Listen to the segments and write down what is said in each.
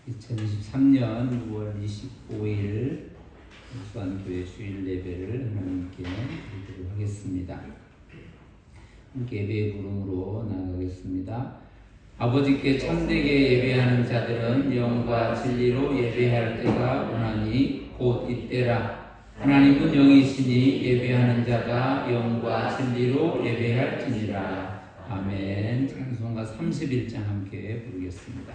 2023년 6월 25일 수안교회 주일 예배를 하나님께 드리도록 하겠습니다. 함께 예배의 부름으로 나아가겠습니다. 아버지께 참되게 예배하는 자들은 영과 진리로 예배할 때가 오나니 곧 이때라. 하나님은 영이시니 예배하는 자가 영과 진리로 예배할지니라. 아멘. 찬송가 31장 함께 부르겠습니다.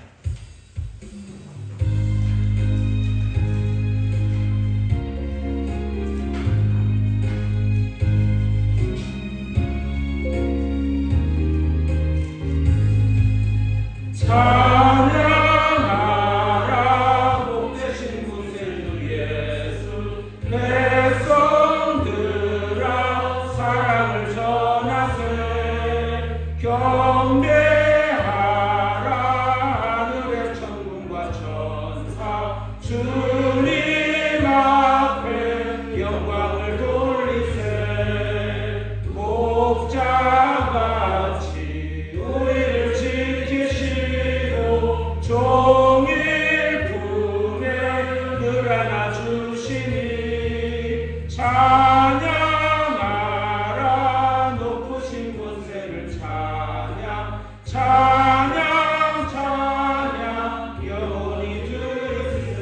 찬양하라 복되신 구세주 예수 백성들아 사랑을 전하세 경배하라 하늘의 천군과 천사 주님 앞에 영광을 돌리세 목자같이 우리를 지키시고 종일 품에 늘 안아주시니 찬양하라 높으신 권세를 찬양 찬양 찬양 영원히 드리세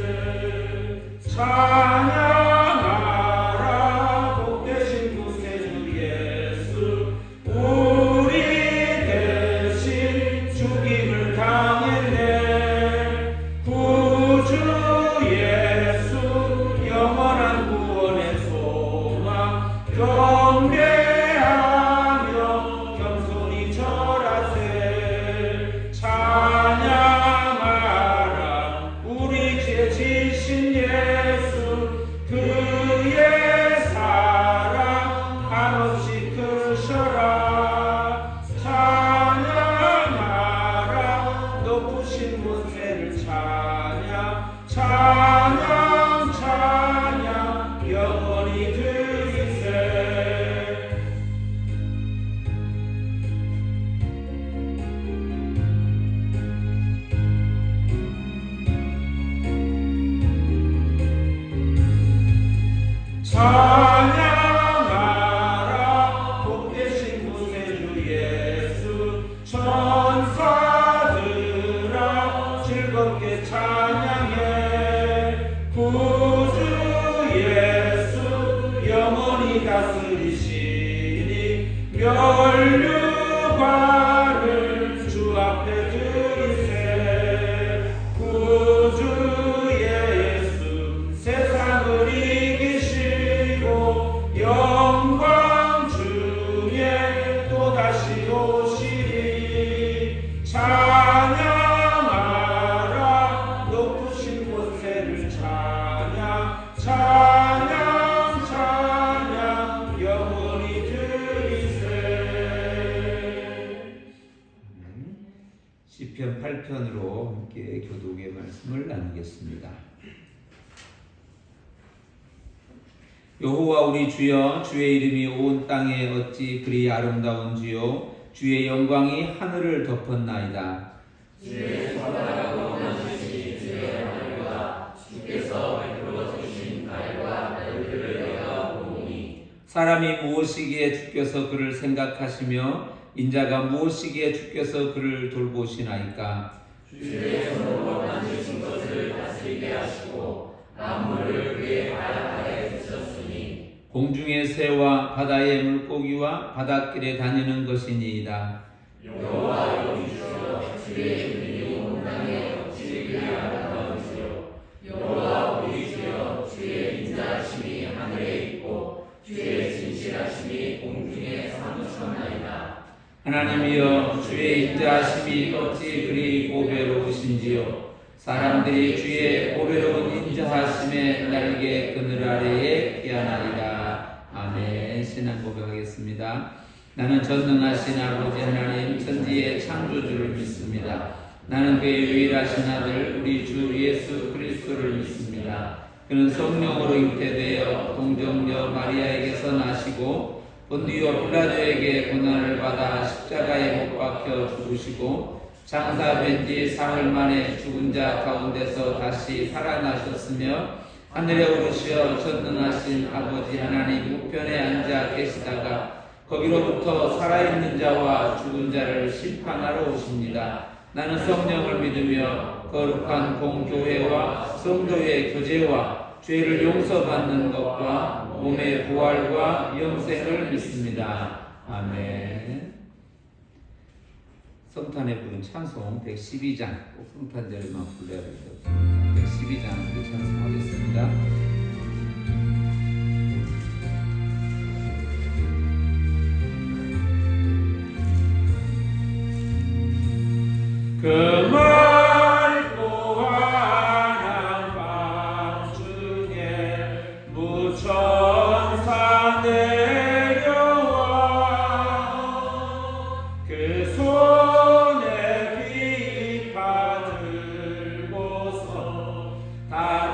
찬양하라 복되신 구세주 예수 우리 대신 죽임을 당했네 구주 예수 영원한 구원의 소망 경배하며 겸손히 절하세 찬양하라 우리 죄 지신 예수 그의 사랑 한없이 크셔라 찬양하라 높으신 권세를 찬양 찬양 찬양 영원히 드리세 찬양하라 복되신 구세주 예수 천사들아 즐겁게 찬양해 구주 예수 영원히 다스리시니 멸류관을 주 앞에 드리세 구주 예수 세상을 이기시고 영광 중에 또다시 오시리 찬양하라 높으신 권세를 찬양 찬양 찬양 영원히 드리세 시편 8편으로 함께 교독의 말씀을 나누겠습니다. 여호와 우리 주여 주의 이름이 온 땅에 어찌 그리 아름다운지요 주의 영광이 하늘을 덮었나이다. 주의 손바닥으로 만드신 주의 하늘과 주께서 베풀어 주신 달과 별들을 내가 보니 사람이 무엇이기에 주께서 그를 생각하시며 인자가 무엇이기에 주께서 그를 돌보시나이까. 주의 손으로 만드신 것을 다스리게 하시고 만물을 그의 발 아래 두셨으니 공중의 새와 바다의 물고기와 바닷길에 다니는 것이니이다. 여호와 우리 주여 주의 이름이 온 땅에 어찌 그리 아름다운지요 여호와 우리 주여 주의 인자하심이 하늘에 있고 주의 진실하심이 공중에 사무쳤나이다. 하나님이여 주의 인자하심이 어찌 그리 보배로우신지요 사람들이 주의 보배로운 인자하심에 날개 그늘 아래에 피하나이다. 아멘. 신앙 고백하겠습니다. 나는 전능하신 아버지 하나님 천지의 창조주를 믿습니다. 나는 그의 유일하신 아들 우리 주 예수 그리스도를 믿습니다. 그는 성령으로 잉태되어 동정녀 마리아에게서 나시고 본디오 빌라도에게 고난을 받아 십자가에 못 박혀 죽으시고 장사된 지 사흘 만에 죽은 자 가운데서 다시 살아나셨으며 하늘에 오르시어 전능하신 아버지 하나님 우편에 앉아 계시다가 거기로부터 살아있는 자와 죽은 자를 심판하러 오십니다. 나는 성령을 믿으며 거룩한 공교회와 성도의 교제와 죄를 용서받는 것과 몸의 부활과 영생을 믿습니다. 아멘. 성탄에 부른 찬송 112장, 꼭 성탄절에만 불러야 되겠습니다. 112장 우리 찬송하겠습니다. 그 맑고 환한 밤 중에 무천사 내려와 그 손에 비파 들고서 다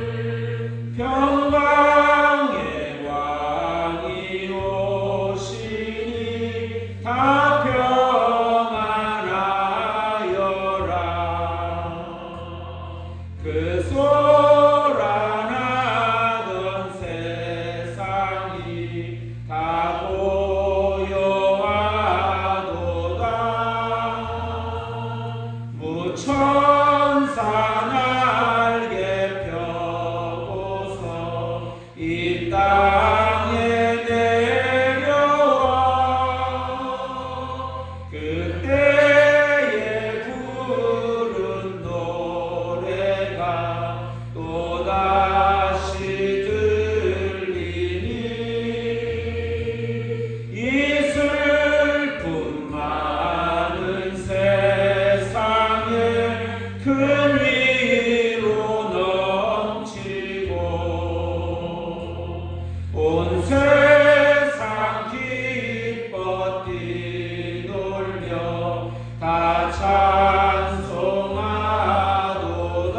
찬송하기를 평강의 왕이 오시니 다 평안하여라. 그 소란하던 세상이 다 고요하도다. 무천사 날개 펴고서 이 땅에 내려와 그때에 부른 노래가 또다시 들리니 이 슬픔 많은 세상에 큰 위로 넘치고 온 세상 기뻐 뛰놀며 다 찬송하도다.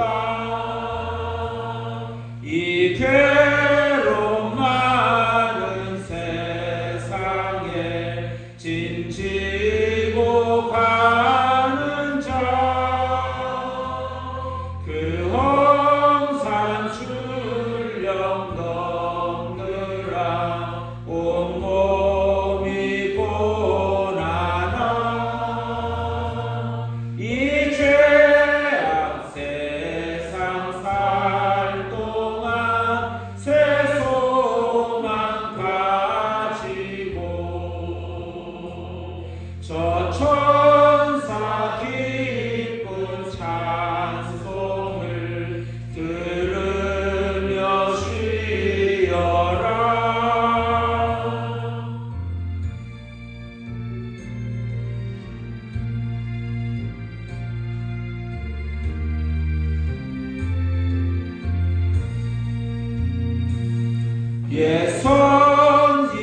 이 괴로움 많은 세상에 짐지고 가는 자, 그 홍산 출령 넘느라 온몸이 고난아. 이 죄악 세상 살 동안 새 소망 가지고 저 천사 기쁜 찬송을 들으며 쉬어라.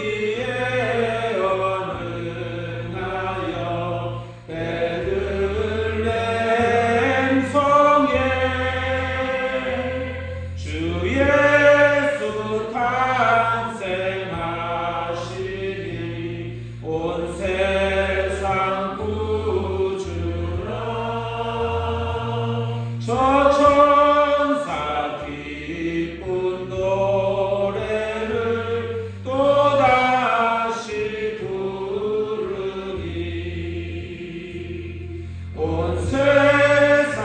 예선지에 언능하여 베들레헴 성에 주 예수 탄생하시니 온 세상 구주라. 저 천사 기쁜 노래를 또다시 부르니 온 세상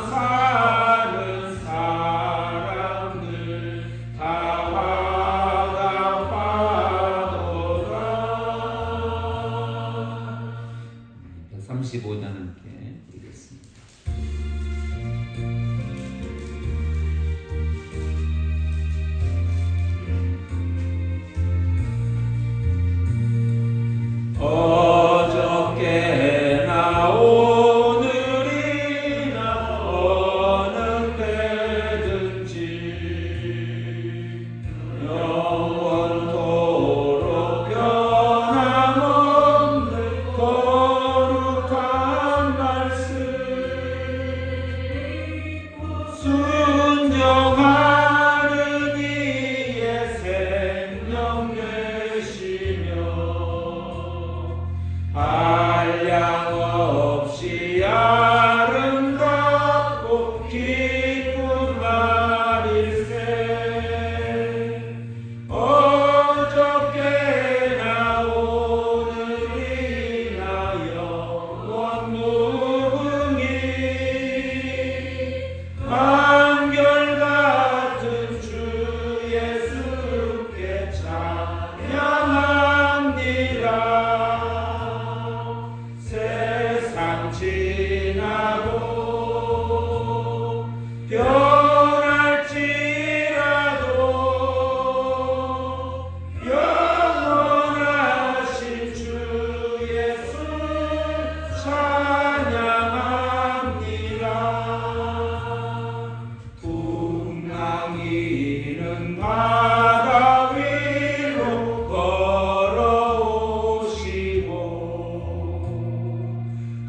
사는 사람들 다 화답하도다. 135장 함께 읽겠습니다. 어저께나 오늘이나 어느 때든지 영원토록 변함없는 거룩한 날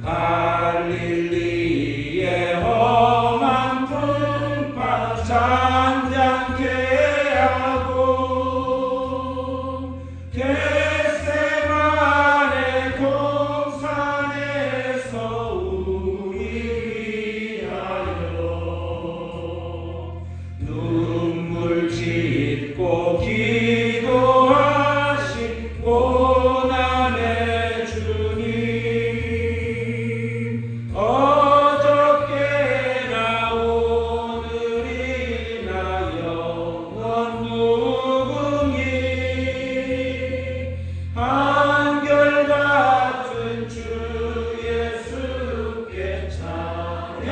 갈릴리의 험한 풍파 잔잔케 하고 겟세마네 동산에서 우리 위하여 눈물 짓고 기도하신 고난의 주님 어저께나 오늘이나 영원 무궁히 한결같은 주 예수께 찬양합니다.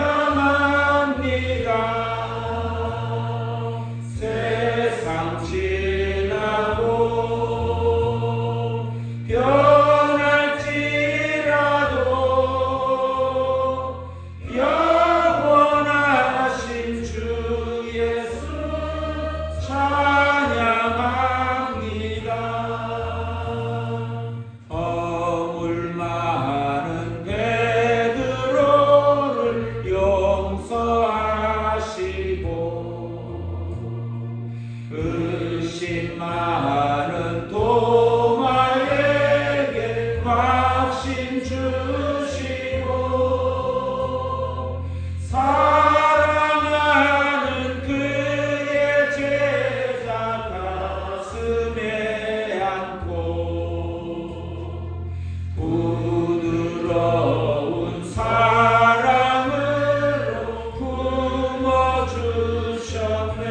세상 지나고 변할지라도 영원하신 주 예수 찬양합니다. 허물 많은 베드로를 용서하시고 의심 많은 도마에게 확신 주시고 사랑하는 그의 제자 가슴에 안고 부드러운 사랑으로 품어주셨네.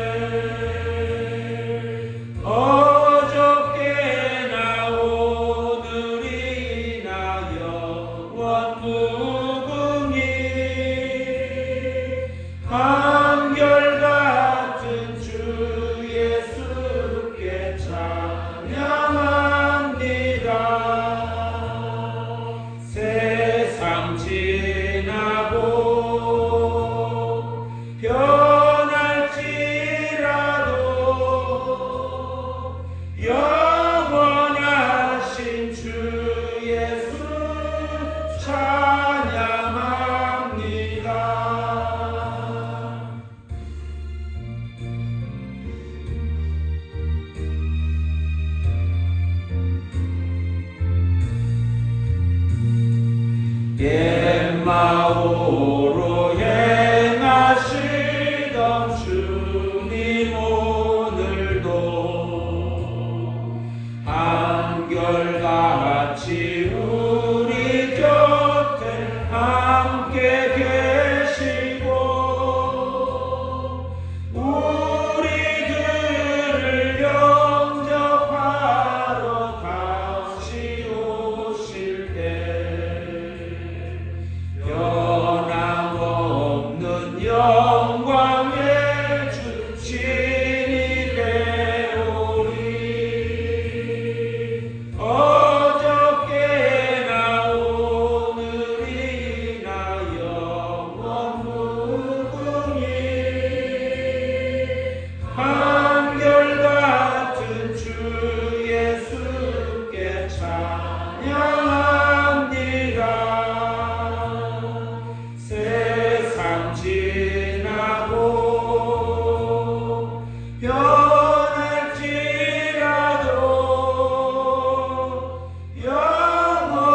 어저께나 오늘이나 영원 무궁히 한결같은 주 예수께 찬양합니다. 세상 지나고 변할지라도 영원하신 주 예수 찬양합니다. 엠마오로 행하시던 주님 오늘도 한결같이 우리 곁에 함께 계시고 우리들을 영접하러 다시 오실 때 변함없는 영광의 주 신이 되오리. 어저께나 오늘이나 영원 무궁히 한결같은 주 예수께 찬양합니다. 세상 지나고 변할지라도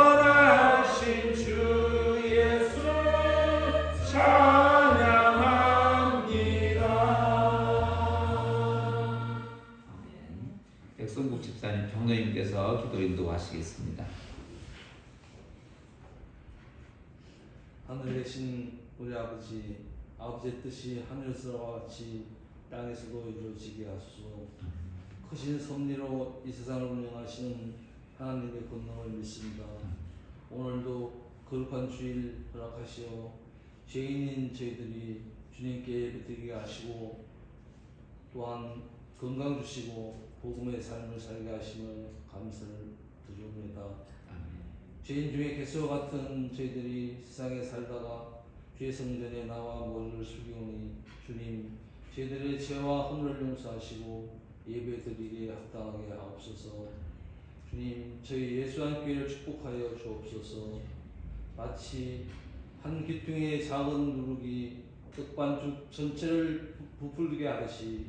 영원하신 주 예수 찬양합니다. 백성국 집사님 장로님께서 기도 인도하시겠습니다. 하늘에 계신 우리 아버지, 아버지의 뜻이 하늘에서와 같이 땅에서도 이루어지게 하소서. 크신 섭리로 이 세상을 운영하시는 하나님의 권능을 믿습니다. 오늘도 거룩한 주일 허락하시어 죄인인 저희들이 주님께 예배드리게 하시고 또한 건강 주시고 복음의 삶을 살게 하시며 감사를 드립니다. 죄인 중에 개수와 같은 저희들이 세상에 살다가 죄 성전에 나와 머리를 숙이오니 주님 저희들의 죄와 허물을 용서하시고 예배드리기에 합당하게 하옵소서. 주님 저희 예수 한 교회를 축복하여 주옵소서. 마치 한 귀퉁이의 작은 누룩이 떡반죽 전체를 부풀게 하듯이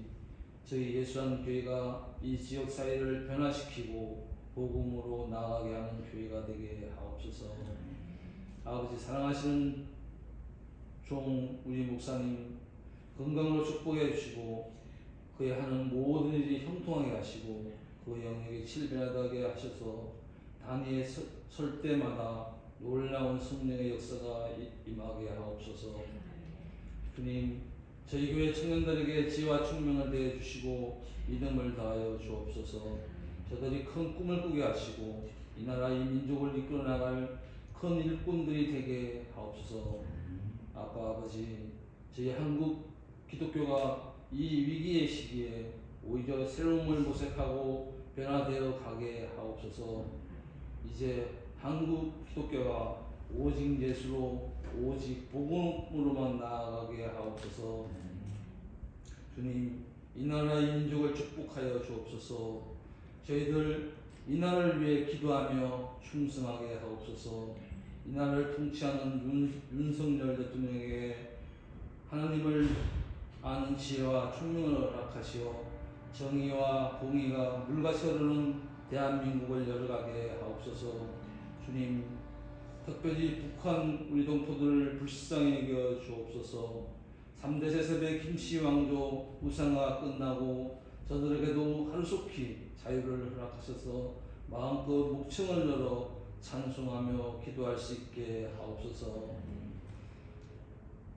저희 예수한 교회가 이 지역 사회를 변화시키고 복음으로 나아가게 하는 교회가 되게 하옵소서. 아버지 사랑하시는 종 우리 목사님 건강으로 축복해 주시고 그의 하는 모든 일이 형통하게 하시고 그 영역에 칠변하게 하셔서 단위에 설 때마다 놀라운 성령의 역사가 임하게 하옵소서. 주님 저희 교회 청년들에게 지혜와 총명을 대해 주시고 믿음을 다하여 주옵소서. 저들이 큰 꿈을 꾸게 하시고 이 나라 이 민족을 이끌어 나갈 큰 일꾼들이 되게 하옵소서. 아빠 아버지 저희 한국 기독교가 이 위기의 시기에 오히려 새로움을 모색하고 변화되어 가게 하옵소서. 이제 한국 기독교가 오직 예수로 오직 복음으로만 나아가게 하옵소서. 주님 이 나라 이 민족을 축복하여 주옵소서. 저희들 이 나라를 위해 기도하며 충성하게 하옵소서. 이 나라를 통치하는 윤석열 대통령에게 하나님을 아는 지혜와 총명을 허락하시어 정의와 공의가 물같이 흐르는 대한민국을 열어가게 하옵소서. 주님 특별히 북한 우리 동포들을 불쌍히 여겨 주옵소서. 3대 세습의 김씨 왕조 우상화가 끝나고 저들에게도 하루속히 자유를 허락하셔서 마음껏 목청을 열어 찬송하며 기도할 수 있게 하옵소서.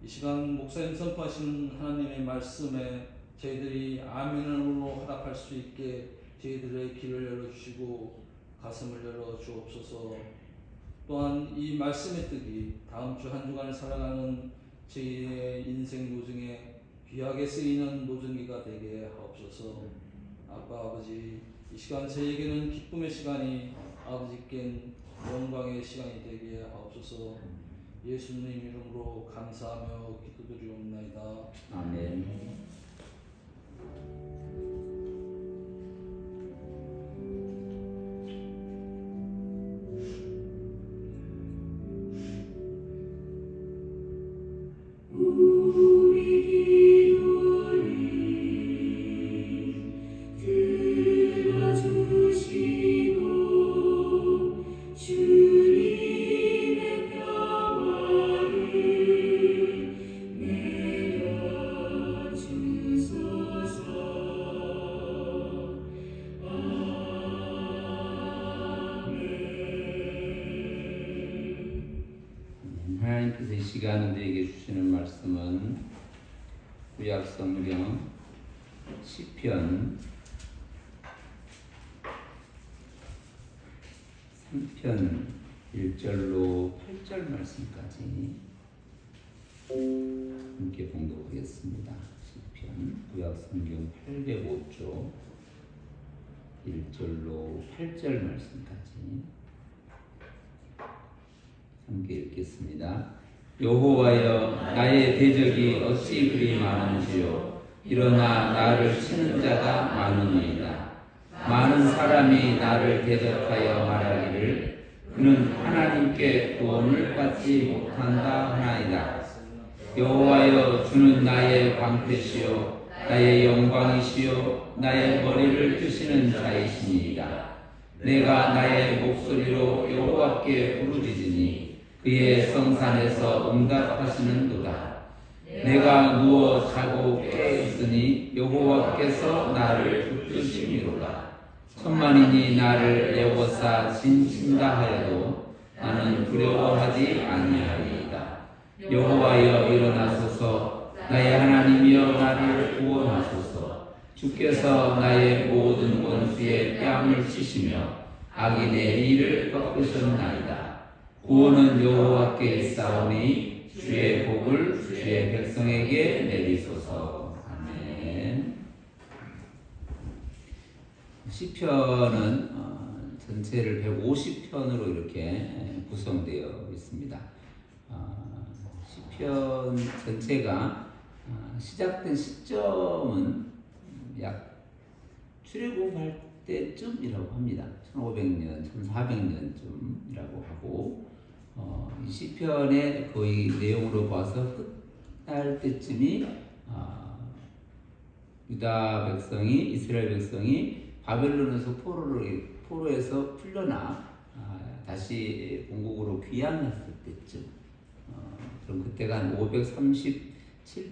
이 시간 목사님 선포하시는 하나님의 말씀에 저희들이 아멘으로 허락할 수 있게 저희들의 길을 열어주시고 가슴을 열어 주옵소서. 또한 이 말씀의 뜻이 다음 주 한 주간을 살아가는 저희의 인생 노정에 귀하게 쓰이는 노정기가 되게 하옵소서. 아빠 아버지 이 시간 저에게는 기쁨의 시간이 아버지께는 영광의 시간이 되게 하옵소서. 예수님 이름으로 감사하며 기도드리옵나이다. 아멘. 하나님께서 이 시간 우리에게 주시는 말씀은 구약 성경 시편 3편 1절로 8절 말씀까지 함께 봉독하겠습니다. 시편 구약 성경 805조 1절로 8절 말씀까지 함께 읽겠습니다. 여호와여 나의 대적이 어찌 그리 많은지요. 일어나 나를 치는 자가 많으니이다. 많은 사람이 나를 대적하여 말하기를 그는 하나님께 구원을 받지 못한다 하나이다. 여호와여 주는 나의 방패시요 나의 영광이시요 나의 머리를 드시는 자이시니이다. 내가 나의 목소리로 여호와께 부르짖으니 그의 성산에서 응답하시는도다. 내가 누워 자고 깨있으니 여호와께서 나를 붙드심이로다. 천만인이 나를 애워싸 진친다 하여도 나는 두려워하지 아니하리이다. 여호와여 일어나소서. 나의 하나님이여 나를 구원하소서. 주께서 나의 모든 원수의 뺨을 치시며 악인의 일을 꺾으셨나이다. 구원은 여호와께 있사오니 주의 복을 주의 백성에게 내리소서. 아멘. 시편은 전체를 150편으로 이렇게 구성되어 있습니다. 시편 전체가 시작된 시점은 약 출애굽할 때쯤이라고 합니다. 1500년, 1400년쯤이라고 하고 이 시편의 거의 내용으로 봐서 끝날 때쯤이 유다 백성이 이스라엘 백성이 바벨론에서 포로에서 풀려나 다시 본국으로 귀향했을 때쯤 그럼 그때가 한 537,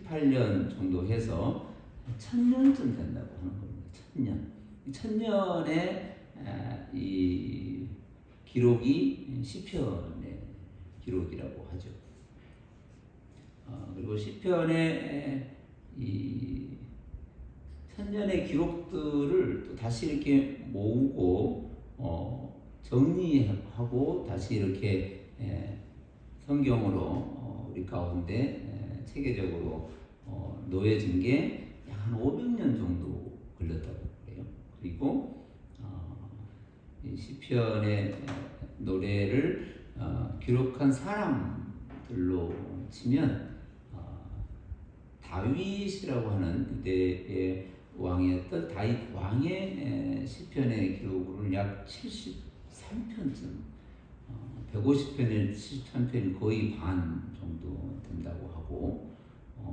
8년 정도 해서 1000년쯤 된다고 하는 겁니다. 1000년. 1000년의 이 기록이 시편의 기록이라고 하죠. 그리고 시편의 이 1000년의 기록들을 또 다시 이렇게 모으고 정리하고 다시 이렇게 성경으로 우리 가운데 체계적으로 놓여진 게 한 500년 정도 걸렸다고 그래요. 그리고 이 시편의 노래를 기록한 사람들로 치면 다윗이라고 하는 그때의 왕이었던 다윗 왕의 시편의 기록으로는 약 73편쯤 150편에 73편이 거의 반 정도 된다고 하고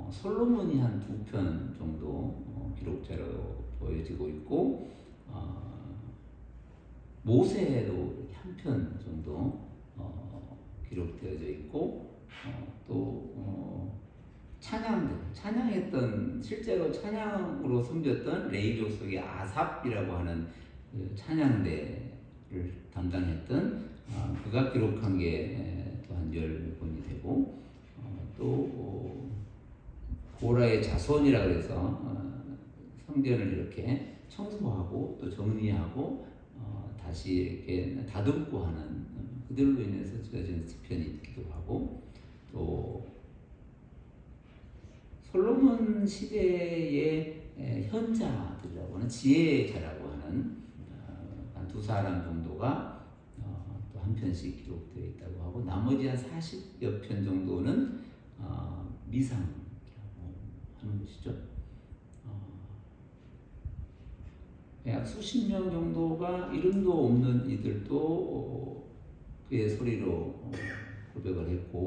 솔로몬이 한 2편 정도 기록자로 보여지고 있고 모세도 한 편 정도 기록되어져 있고 또 찬양했던 실제로 찬양으로 섬겼던 레위 족속의 아삽이라고 하는 그 찬양대를 담당했던 그가 기록한 게 또 한 10번이 되고 또 고라의 자손이라 그래서 성전을 이렇게 청소하고 또 정리하고 다시 이렇게 다듬고 하는 그들로 인해서 지어진 시편이 있기도 하고 또 솔로몬 시대의 현자들이라고 하는 지혜자라고 하는 한 2사람 정도가 또 한 편씩 기록되어 있다고 하고 나머지 한 40여 편 정도는 미상이라고 하는 것이죠. 약 수십 명 정도가 이름도 없는 이들도 그의 소리로 고백을 했고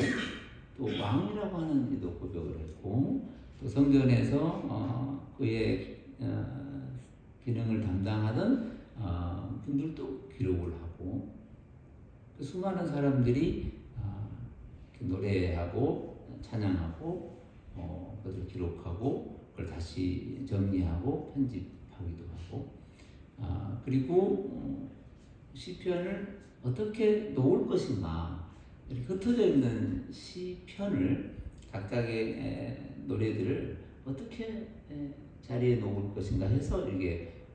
또 왕이라고 하는 이도 고백을 했고 또 성전에서 그의 기능을 담당하던 분들도 기록을 하고 그 수많은 사람들이 노래하고 찬양하고 그것을 기록하고 그걸 다시 정리하고 편집하기도 하고 그리고 시편을 어떻게 놓을 것인가 이렇게 흩어져 있는 시편을 각각의 노래들을 어떻게 자리에 놓을 것인가 해서 이게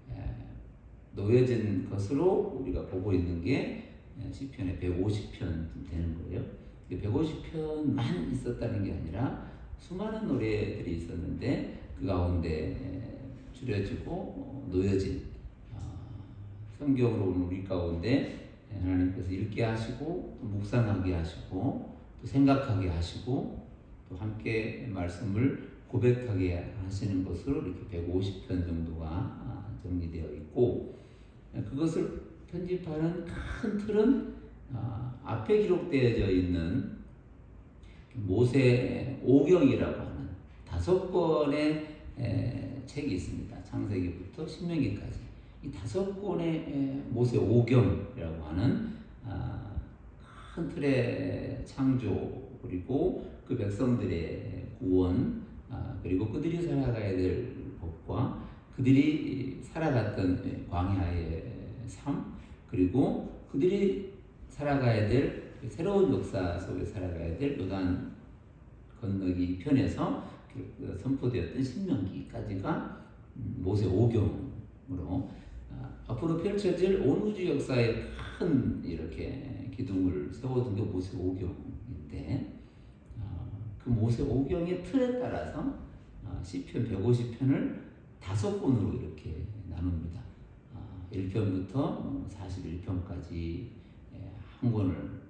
놓여진 것으로 우리가 보고 있는 게 시편의 150편 되는 거예요. 150편만 있었다는 게 아니라 수많은 노래들이 있었는데 그 가운데 줄여지고 놓여진 성경으로 우리 가운데 하나님께서 읽게 하시고 또 묵상하게 하시고 또 생각하게 하시고 또 함께 말씀을 고백하게 하시는 것으로 이렇게 150편 정도가 정리되어 있고 그것을 편집하는 큰 틀은 앞에 기록되어져 있는 모세 오경이라고 하는 5권의 책이 있습니다. 창세기부터 신명기까지 이 5권의 모세 오경이라고 하는 큰 틀의 창조 그리고 그 백성들의 구원 그리고 그들이 살아가야 될 법과 그들이 살아갔던 광야의 삶 그리고 그들이 살아가야 될 새로운 역사 속에 살아가야 될 요단 건너기 편에서 선포되었던 신명기까지가 모세 오경으로 앞으로 펼쳐질 온 우주 역사에 큰 이렇게 기둥을 세워둔 게 모세 오경인데 그 모세 오경의 틀에 따라서 시편 150편을 5권으로 이렇게 나눕니다. 1편부터 41편까지 한 권을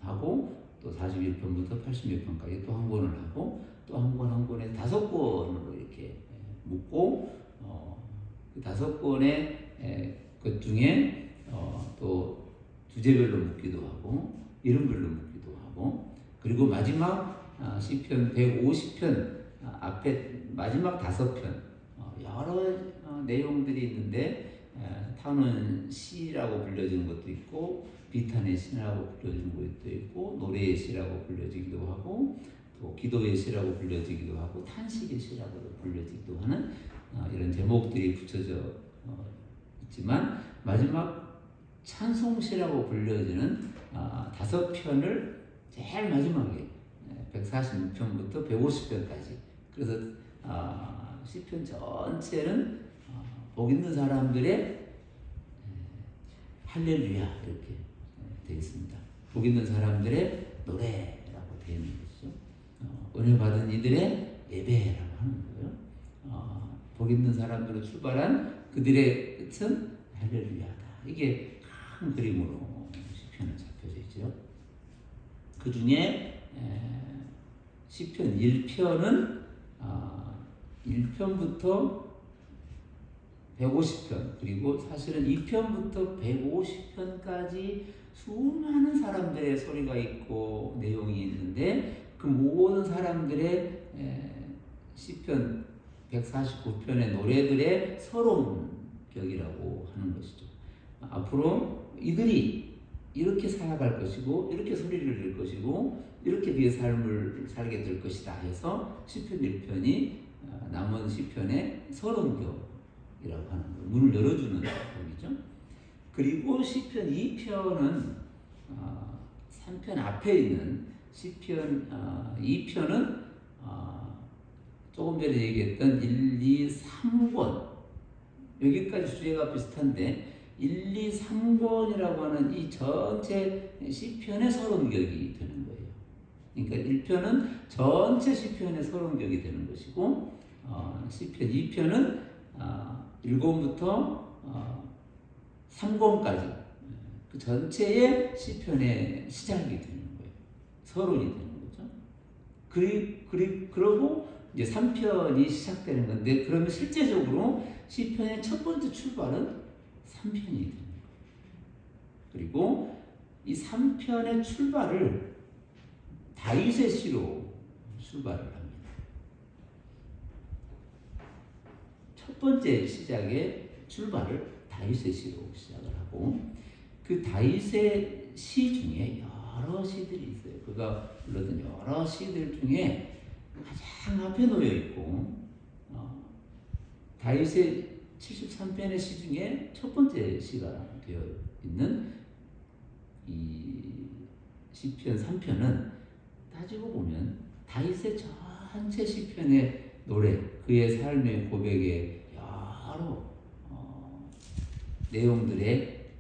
하고 또 41편부터 80몇 편까지 또 한 권을 하고 또 한 권 한 권에 5권으로 이렇게 묶고 그 5권의 것 중에 또 주제별로 묶기도 하고 이름별로 묶기도 하고 하고, 그리고 마지막 시편 150편 앞에 마지막 5편 여러 내용들이 있는데, 타는 시라고 불려지는 것도 있고, 비탄의 시라고 불려지는 것도 있고, 노래의 시라고 불려지기도 하고, 또 기도의 시라고 불려지기도 하고, 탄식의 시라고도 불려지기도 하는 이런 제목들이 붙여져 있지만, 마지막 찬송시라고 불려지는 5편을 제일 마지막에 146편부터 150편까지, 그래서 시편 전체는 복 있는 사람들의 할렐루야 이렇게 되어 있습니다. 복 있는 사람들의 노래라고 되어 있는 것이죠. 은혜 받은 이들의 예배라고 하는 거예요. 복 있는 사람들로 출발한 그들의 끝은 할렐루야다. 이게 큰 그림으로 시편에 잡혀져 있죠. 그 중에 시편 1편은 1편부터 150편, 그리고 사실은 2편부터 150편까지 수많은 사람들의 소리가 있고 내용이 있는데, 그 모든 사람들의 시편 149편의 노래들의 서론격이라고 하는 것이죠. 앞으로 이들이 이렇게 살아갈 것이고, 이렇게 소리를 낼 것이고, 이렇게 네의 삶을 살게 될 것이다 해서 시편 1편이 남은 시편의 서론격이라고 하는 거예요. 문을 열어주는 곡이죠. 그리고 시편 2편은 3편 앞에 있는 시편 2편은 조금 전에 얘기했던 1, 2, 3권, 여기까지 주제가 비슷한데 1, 2, 3권이라고 하는 이 전체 시편의 서론격이 되는 거예요. 그러니까 1편은 전체 시편의 서론격이 되는 것이고, 시편 2편은 1권부터 3권까지 그 전체의 시편의 시작이 되는 거예요. 서론이 되는 거죠. 그러고 이제 3편이 시작되는 건데, 그러면 실제적으로 시편의 첫 번째 출발은 3편이 되는 거예요. 그리고 이 3편의 출발을 다윗의 시로 출발을 합니다. 첫 번째 시작의 출발을 다윗의 시로 시작을 하고, 그 다윗의 시 중에 여러 시들이 있어요. 그가 불렀던 여러 시들 중에 가장 앞에 놓여 있고, 다윗의 73편의 시 중에 첫 번째 시가 되어 있는 이 시편 3편은 따지고 보면 다윗의 전체 시편의 노래, 그의 삶의 고백의 여러 내용들의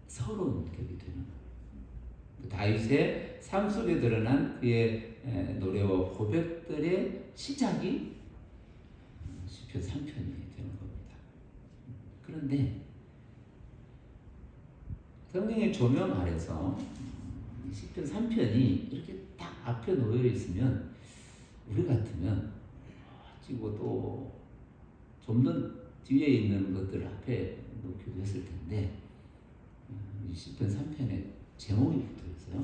서론격이 되는 거예요. 다윗의 삶 속에 드러난 그의 노래와 고백들의 시작이 시편 3편이 되는 겁니다. 그런데 성경의 조명 아래서 시편 3편이 이렇게 딱 앞에 놓여 있으면 우리 같으면 지고 또 좀 더 뒤에 있는 것들 앞에 놓기도 했을 텐데, 이 시편 3편에 제목이 붙어 있어요.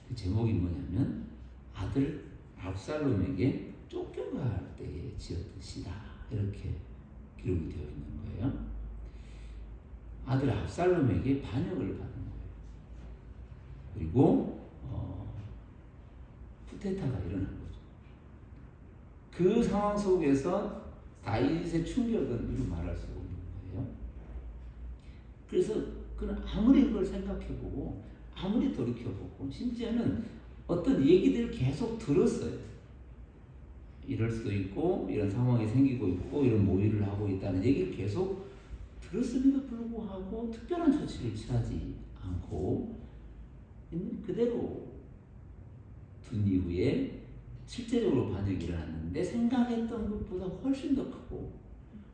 그 제목이 뭐냐면 아들 압살롬에게 쫓겨갈 때에 지었던 시다, 이렇게 기록이 되어 있는 거예요. 아들 압살롬에게 반역을 받는 거예요. 그리고 쿠데타가 일어난 거죠. 그 상황 속에서 다윗의 충격은 이루 말할 수 없는 거예요. 그래서 그는 아무리 그걸 생각해보고 아무리 돌이켜보고 심지어는 어떤 얘기들을 계속 들었어요. 이럴 수도 있고 이런 상황이 생기고 있고 이런 모의를 하고 있다는 얘기를 계속 들었음에도 불구하고 특별한 조치를 취하지 않고 있는 그대로 둔 이후에 실제적으로 반역이 일어났는데, 생각했던 것보다 훨씬 더 크고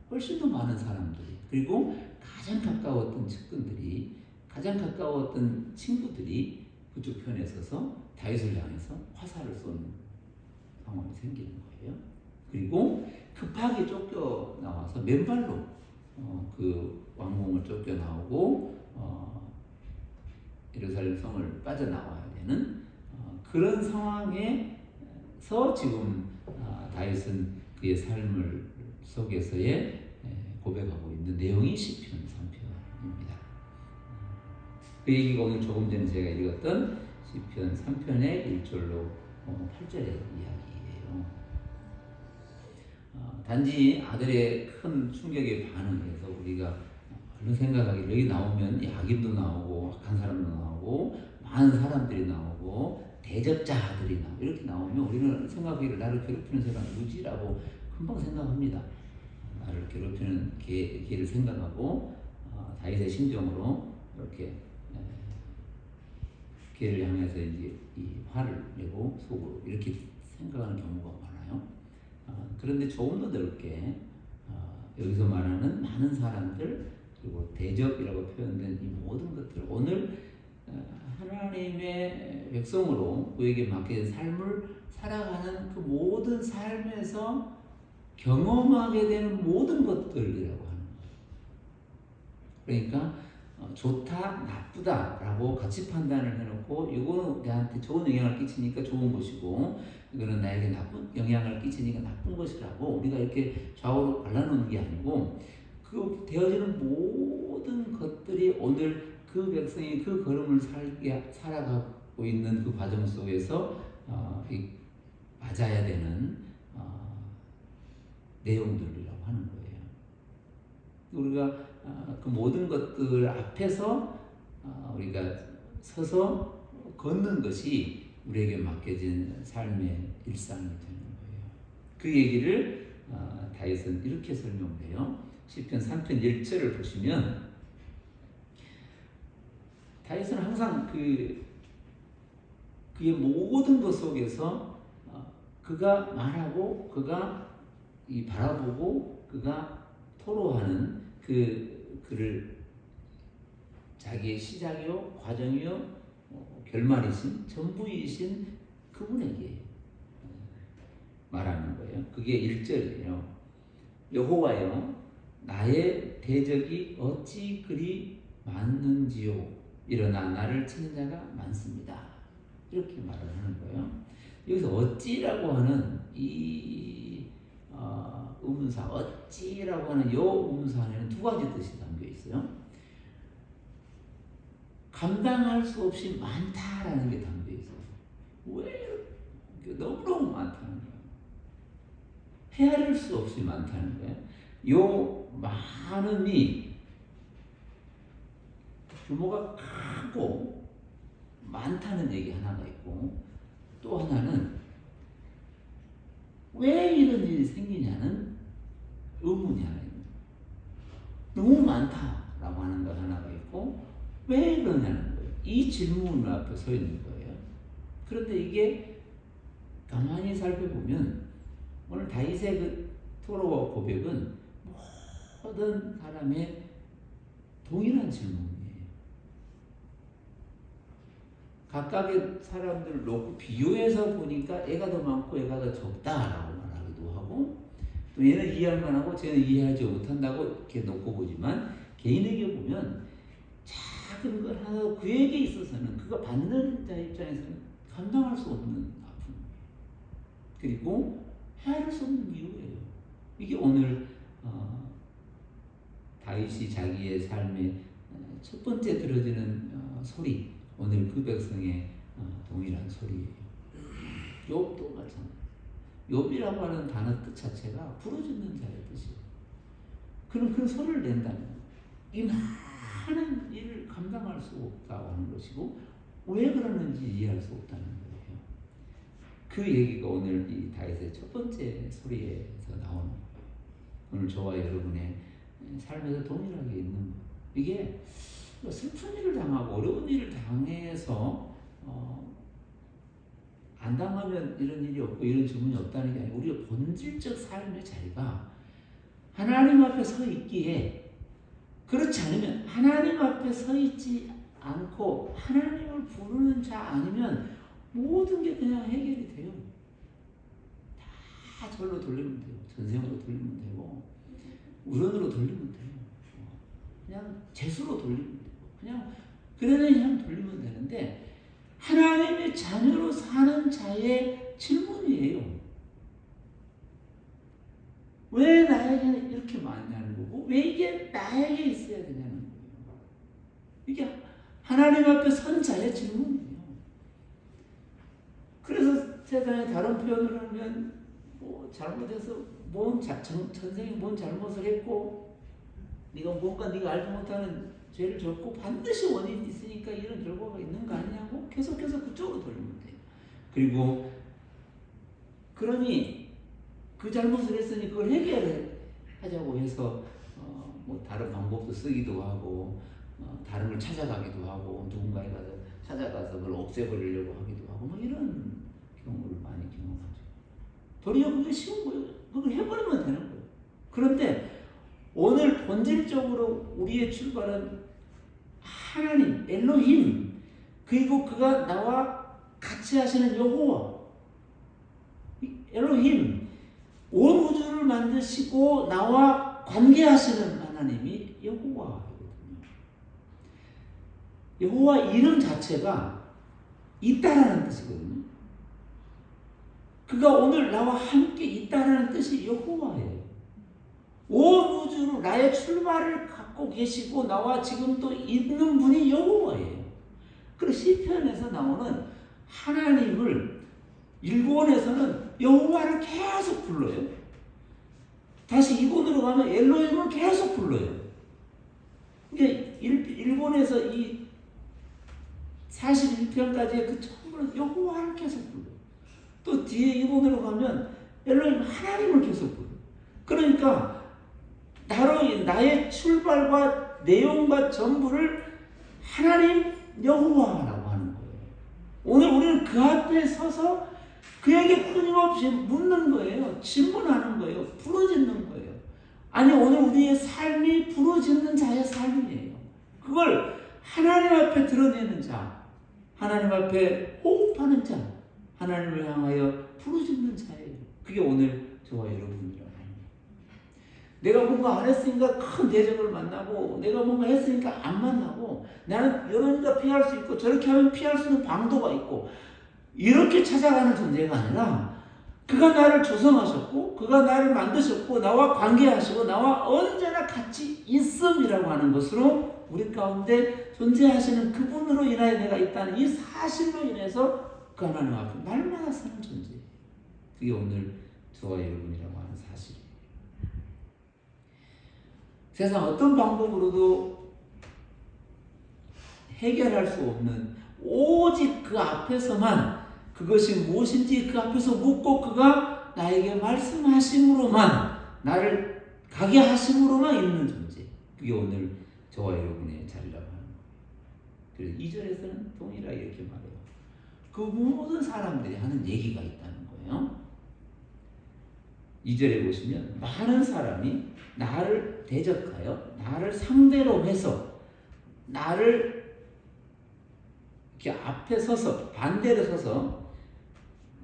훨씬 더 많은 사람들이, 그리고 가장 가까웠던 측근들이, 가장 가까웠던 친구들이 그쪽 편에 서서 다윗을 향해서 화살을 쏘는 상황이 생기는 거예요. 그리고 급하게 쫓겨나와서 맨발로 그 왕궁을 쫓겨나오고 예루살렘 성을 빠져나와야 되는 그런 상황에서 지금 다윗은 그의 삶을 속에서의 고백하고 있는 내용이 시편 3편입니다. 그 얘기가 오늘 조금 전에 제가 읽었던 시편 3편의 1절로 8절의 이야기예요. 단지 아들의 큰 충격에 반응해서 우리가 얼른 생각하기를 여기 나오면 악인도 나오고 악한 사람도 나오고 많은 사람들이 나오고 대적자들이 나오고 이렇게 나오면 우리는 생각하기를 나를 괴롭히는 사람 누구지라고 금방 생각합니다. 나를 괴롭히는 걔를 생각하고 다윗의 심정으로 이렇게 걔를 향해서 이제 이 화를 내고 속으로 이렇게 생각하는 경우가 많아요. 그런데 조금 더 넓게 여기서 말하는 많은 사람들 그리고 대적이라고 표현된 이 모든 것들 오늘 하나님의 백성으로 그에게 맡겨진 삶을 살아가는 그 모든 삶에서 경험하게 되는 모든 것들이라고 하는 거예요. 그러니까 좋다, 나쁘다라고 같이 판단을 해놓고 이거는 나한테 좋은 영향을 끼치니까 좋은 것이고 이거는 나에게 나쁜 영향을 끼치니까 나쁜 것이라고 우리가 이렇게 좌우로 갈라놓는 게 아니고 그 되어지는 모든 것들이 오늘 그 백성이 그 걸음을 살아가고 있는 그 과정 속에서 맞아야 되는 내용들이라고 하는 거예요. 우리가 그 모든 것들 앞에서 우리가 서서 걷는 것이 우리에게 맡겨진 삶의 일상이 되는 거예요. 그 얘기를 다윗은 이렇게 설명해요. 시편 3편 1절을 보시면 다윗은 항상 그의 모든 것 속에서 그가 말하고 그가 바라보고 그가 토로하는 그를 자기의 시작이요 과정이요 결말이신 전부이신 그분에게 말하는 거예요. 그게 1절이에요. 여호와여 나의 대적이 어찌 그리 많는지요 일어나 나를 치는 자가 많습니다. 이렇게 말을 하는 거예요. 여기서 어찌라고 하는 이 의문사 어찌라고 하는 요 의문사 안에는 두 가지 뜻이 담겨 있어요. 감당할 수 없이 많다라는 게 담겨 있어요. 왜 너무너무 많다는 거예요. 헤아릴 수 없이 많다는 거예요. 요 많음이 규모가 크고 많다는 얘기 하나가 있고 또 하나는 왜 이런 일이 생기냐는 의문이 하나 있습니다. 너무 많다라고 하는 것 하나가 있고 왜 그러냐는 거예요. 이 질문 앞에 서 있는 거예요. 그런데 이게 가만히 살펴보면 오늘 다윗의 그 토로와 고백은 모든 사람의 동일한 질문이에요. 각각의 사람들을 놓고 비교해서 보니까 얘가 더 많고 얘가 더 적다라고 말하기도 하고 또 얘는 이해할 만하고 쟤는 이해하지 못한다고 이렇게 놓고 보지만 개인에게 보면 작은 걸 하나 그에게 있어서는 그가 받는 자 입장에서는 감당할 수 없는 아픔 그리고 헤아릴 수 없는 이유예요. 이게 오늘 다윗이 자기의 삶의 첫 번째 들어지는 소리 오늘 그 백성의 동일한 소리예요. 욥도 마찬가지예요. 욥이라고 하는 단어 뜻 자체가 부르짖는 자의 뜻이에요. 그는 그 소리를 낸다는 거예요. 이 많은 일을 감당할 수 없다고 하는 것이고 왜 그러는지 이해할 수 없다는 거예요. 그 얘기가 오늘 이 다윗의 첫 번째 소리에서 나오는 거예요. 오늘 저와 여러분의 삶에서 동일하게 있는 거예요. 이게 슬픈 일을 당하고 어려운 일을 당해서 안 당하면 이런 일이 없고 이런 질문이 없다는 게 아니고 우리가 본질적 삶의 자리가 하나님 앞에 서 있기에 그렇지 않으면 하나님 앞에 서 있지 않고 하나님을 부르는 자 아니면 모든 게 그냥 해결이 돼요. 다 절로 돌리면 돼요. 전생으로 돌리면 되고 우론으로 돌리면 돼요. 그냥 재수로 돌리면 돼요. 그냥 그러는 향 돌리면 되는데 하나님의 자녀로 사는 자의 질문이에요. 왜 나에게는 이렇게 많냐는 거고, 왜 이게 나에게 있어야 되냐는 거예요. 이게 하나님 앞에 선 자의 질문이에요. 그래서 세상에 다른 표현을 하면 뭐 잘못해서 전생에 뭔 잘못을 했고 네가 뭔가 네가 알지 못하는 죄를 졌고 반드시 원인이 있으니까 이런 결과가 있는 거 아니냐고 계속해서 그쪽으로 돌리면 돼요. 그리고 그러니 그 잘못을 했으니 그걸 해결하자고 해서 뭐 다른 방법도 쓰기도 하고 다른 걸 찾아가기도 하고 누군가에 가서 찾아가서 그걸 없애버리려고 하기도 하고 뭐 이런 경우를 많이 경험하죠. 도리어 그게 쉬운 거예요. 그걸 해버리면 되는 거예요. 그런데 오늘 본질적으로 우리의 출발은 하나님, 엘로힘, 그리고 그가 나와 같이 하시는 여호와, 엘로힘, 온 우주를 만드시고 나와 관계하시는 하나님이 여호와거든요. 여호와 이름 자체가 있다라는 뜻이거든요. 그가 오늘 나와 함께 있다라는 뜻이 여호와예요. 온 우주로 나의 출발을 갖고 계시고 나와 지금 또 있는 분이 여호와예요. 그래서 시편에서 나오는 하나님을 일본에서는 여호와를 계속 불러요. 다시 이곳으로 가면 엘로힘을 계속 불러요. 이게 일본에서 이 41편까지의 그 처음으로 여호와를 계속 불러요. 또 뒤에 일본으로 가면 엘로힘 하나님을 계속 불러요. 그러니까 나의 출발과 내용과 전부를 하나님 여호와라고 하는 거예요. 오늘 우리는 그 앞에 서서 그에게 끊임없이 묻는 거예요. 질문하는 거예요. 부르짖는 거예요. 아니 오늘 우리의 삶이 부르짖는 자의 삶이에요. 그걸 하나님 앞에 드러내는 자, 하나님 앞에 호흡하는 자, 하나님을 향하여 부르짖는 자예요. 그게 오늘 저와 여러분이라고 합니다. 내가 뭔가 안 했으니까 큰 대적을 만나고 내가 뭔가 했으니까 안 만나고 나는 이러니까 피할 수 있고 저렇게 하면 피할 수 있는 방도가 있고 이렇게 찾아가는 존재가 아니라 그가 나를 조성하셨고 그가 나를 만드셨고 나와 관계하시고 나와 언제나 같이 있음이라고 하는 것으로 우리 가운데 존재하시는 그분으로 인하여 내가 있다는 이 사실로 인해서 그 하나님 앞에 날마다 사는 존재. 그게 오늘 저와 여러분이라고 하는 사실이에요. 세상 어떤 방법으로도 해결할 수 없는 오직 그 앞에서만 그것이 무엇인지 그 앞에서 묻고 그가 나에게 말씀하심으로만 나를 가게 하심으로만 있는 존재. 그게 오늘 저와 여러분의 자리라고 하는 거예요. 그래서 2절에서는 동일하게 이렇게 말해요. 그 모든 사람들이 하는 얘기가 있다는 거예요. 2절에 보시면 많은 사람이 나를 대적하여 나를 상대로 해서 나를 이렇게 앞에 서서 반대로 서서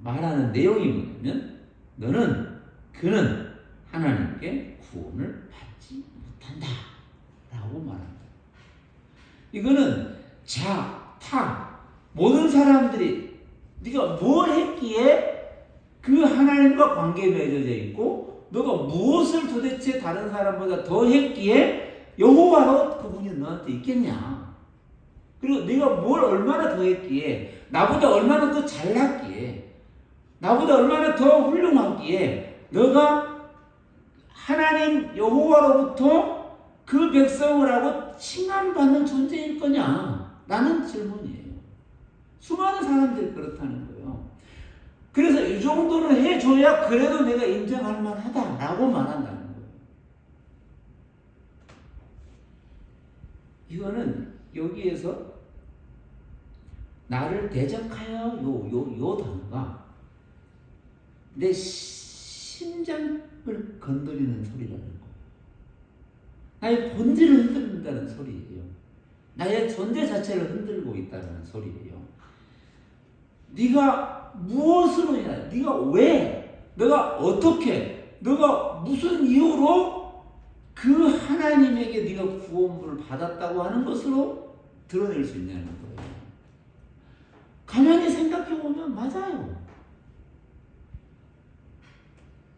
말하는 내용이 뭐냐면 그는 하나님께 구원을 받지 못한다 라고 말한다. 이거는 타 모든 사람들이 네가 뭘 했기에 그 하나님과 관계에 맺어져 있고 너가 무엇을 도대체 다른 사람보다 더 했기에 여호와로 그분이 너한테 있겠냐. 그리고 네가 뭘 얼마나 더 했기에 나보다 얼마나 더 잘났기에 나보다 얼마나 더 훌륭하기에 너가 하나님 여호와로부터 그 백성을 하고 칭함받는 존재일 거냐. 라는 질문이에요. 수많은 사람들이 그렇다는 거예요. 그래서 이 정도는 해줘야 그래도 내가 인정할 만하다라고 말한다는 거예요. 이거는 여기에서 나를 대적하여 요 단어가 내 심장을 건드리는 소리라는 거예요. 나의 본질을 흔든다는 소리예요. 나의 존재 자체를 흔들고 있다는 소리예요. 네가 무엇으로 인하여, 네가 왜, 너가 어떻게, 너가 무슨 이유로 그 하나님에게 네가 구원을 받았다고 하는 것으로 드러낼 수 있냐는 거예요. 가만히 생각해 보면 맞아요.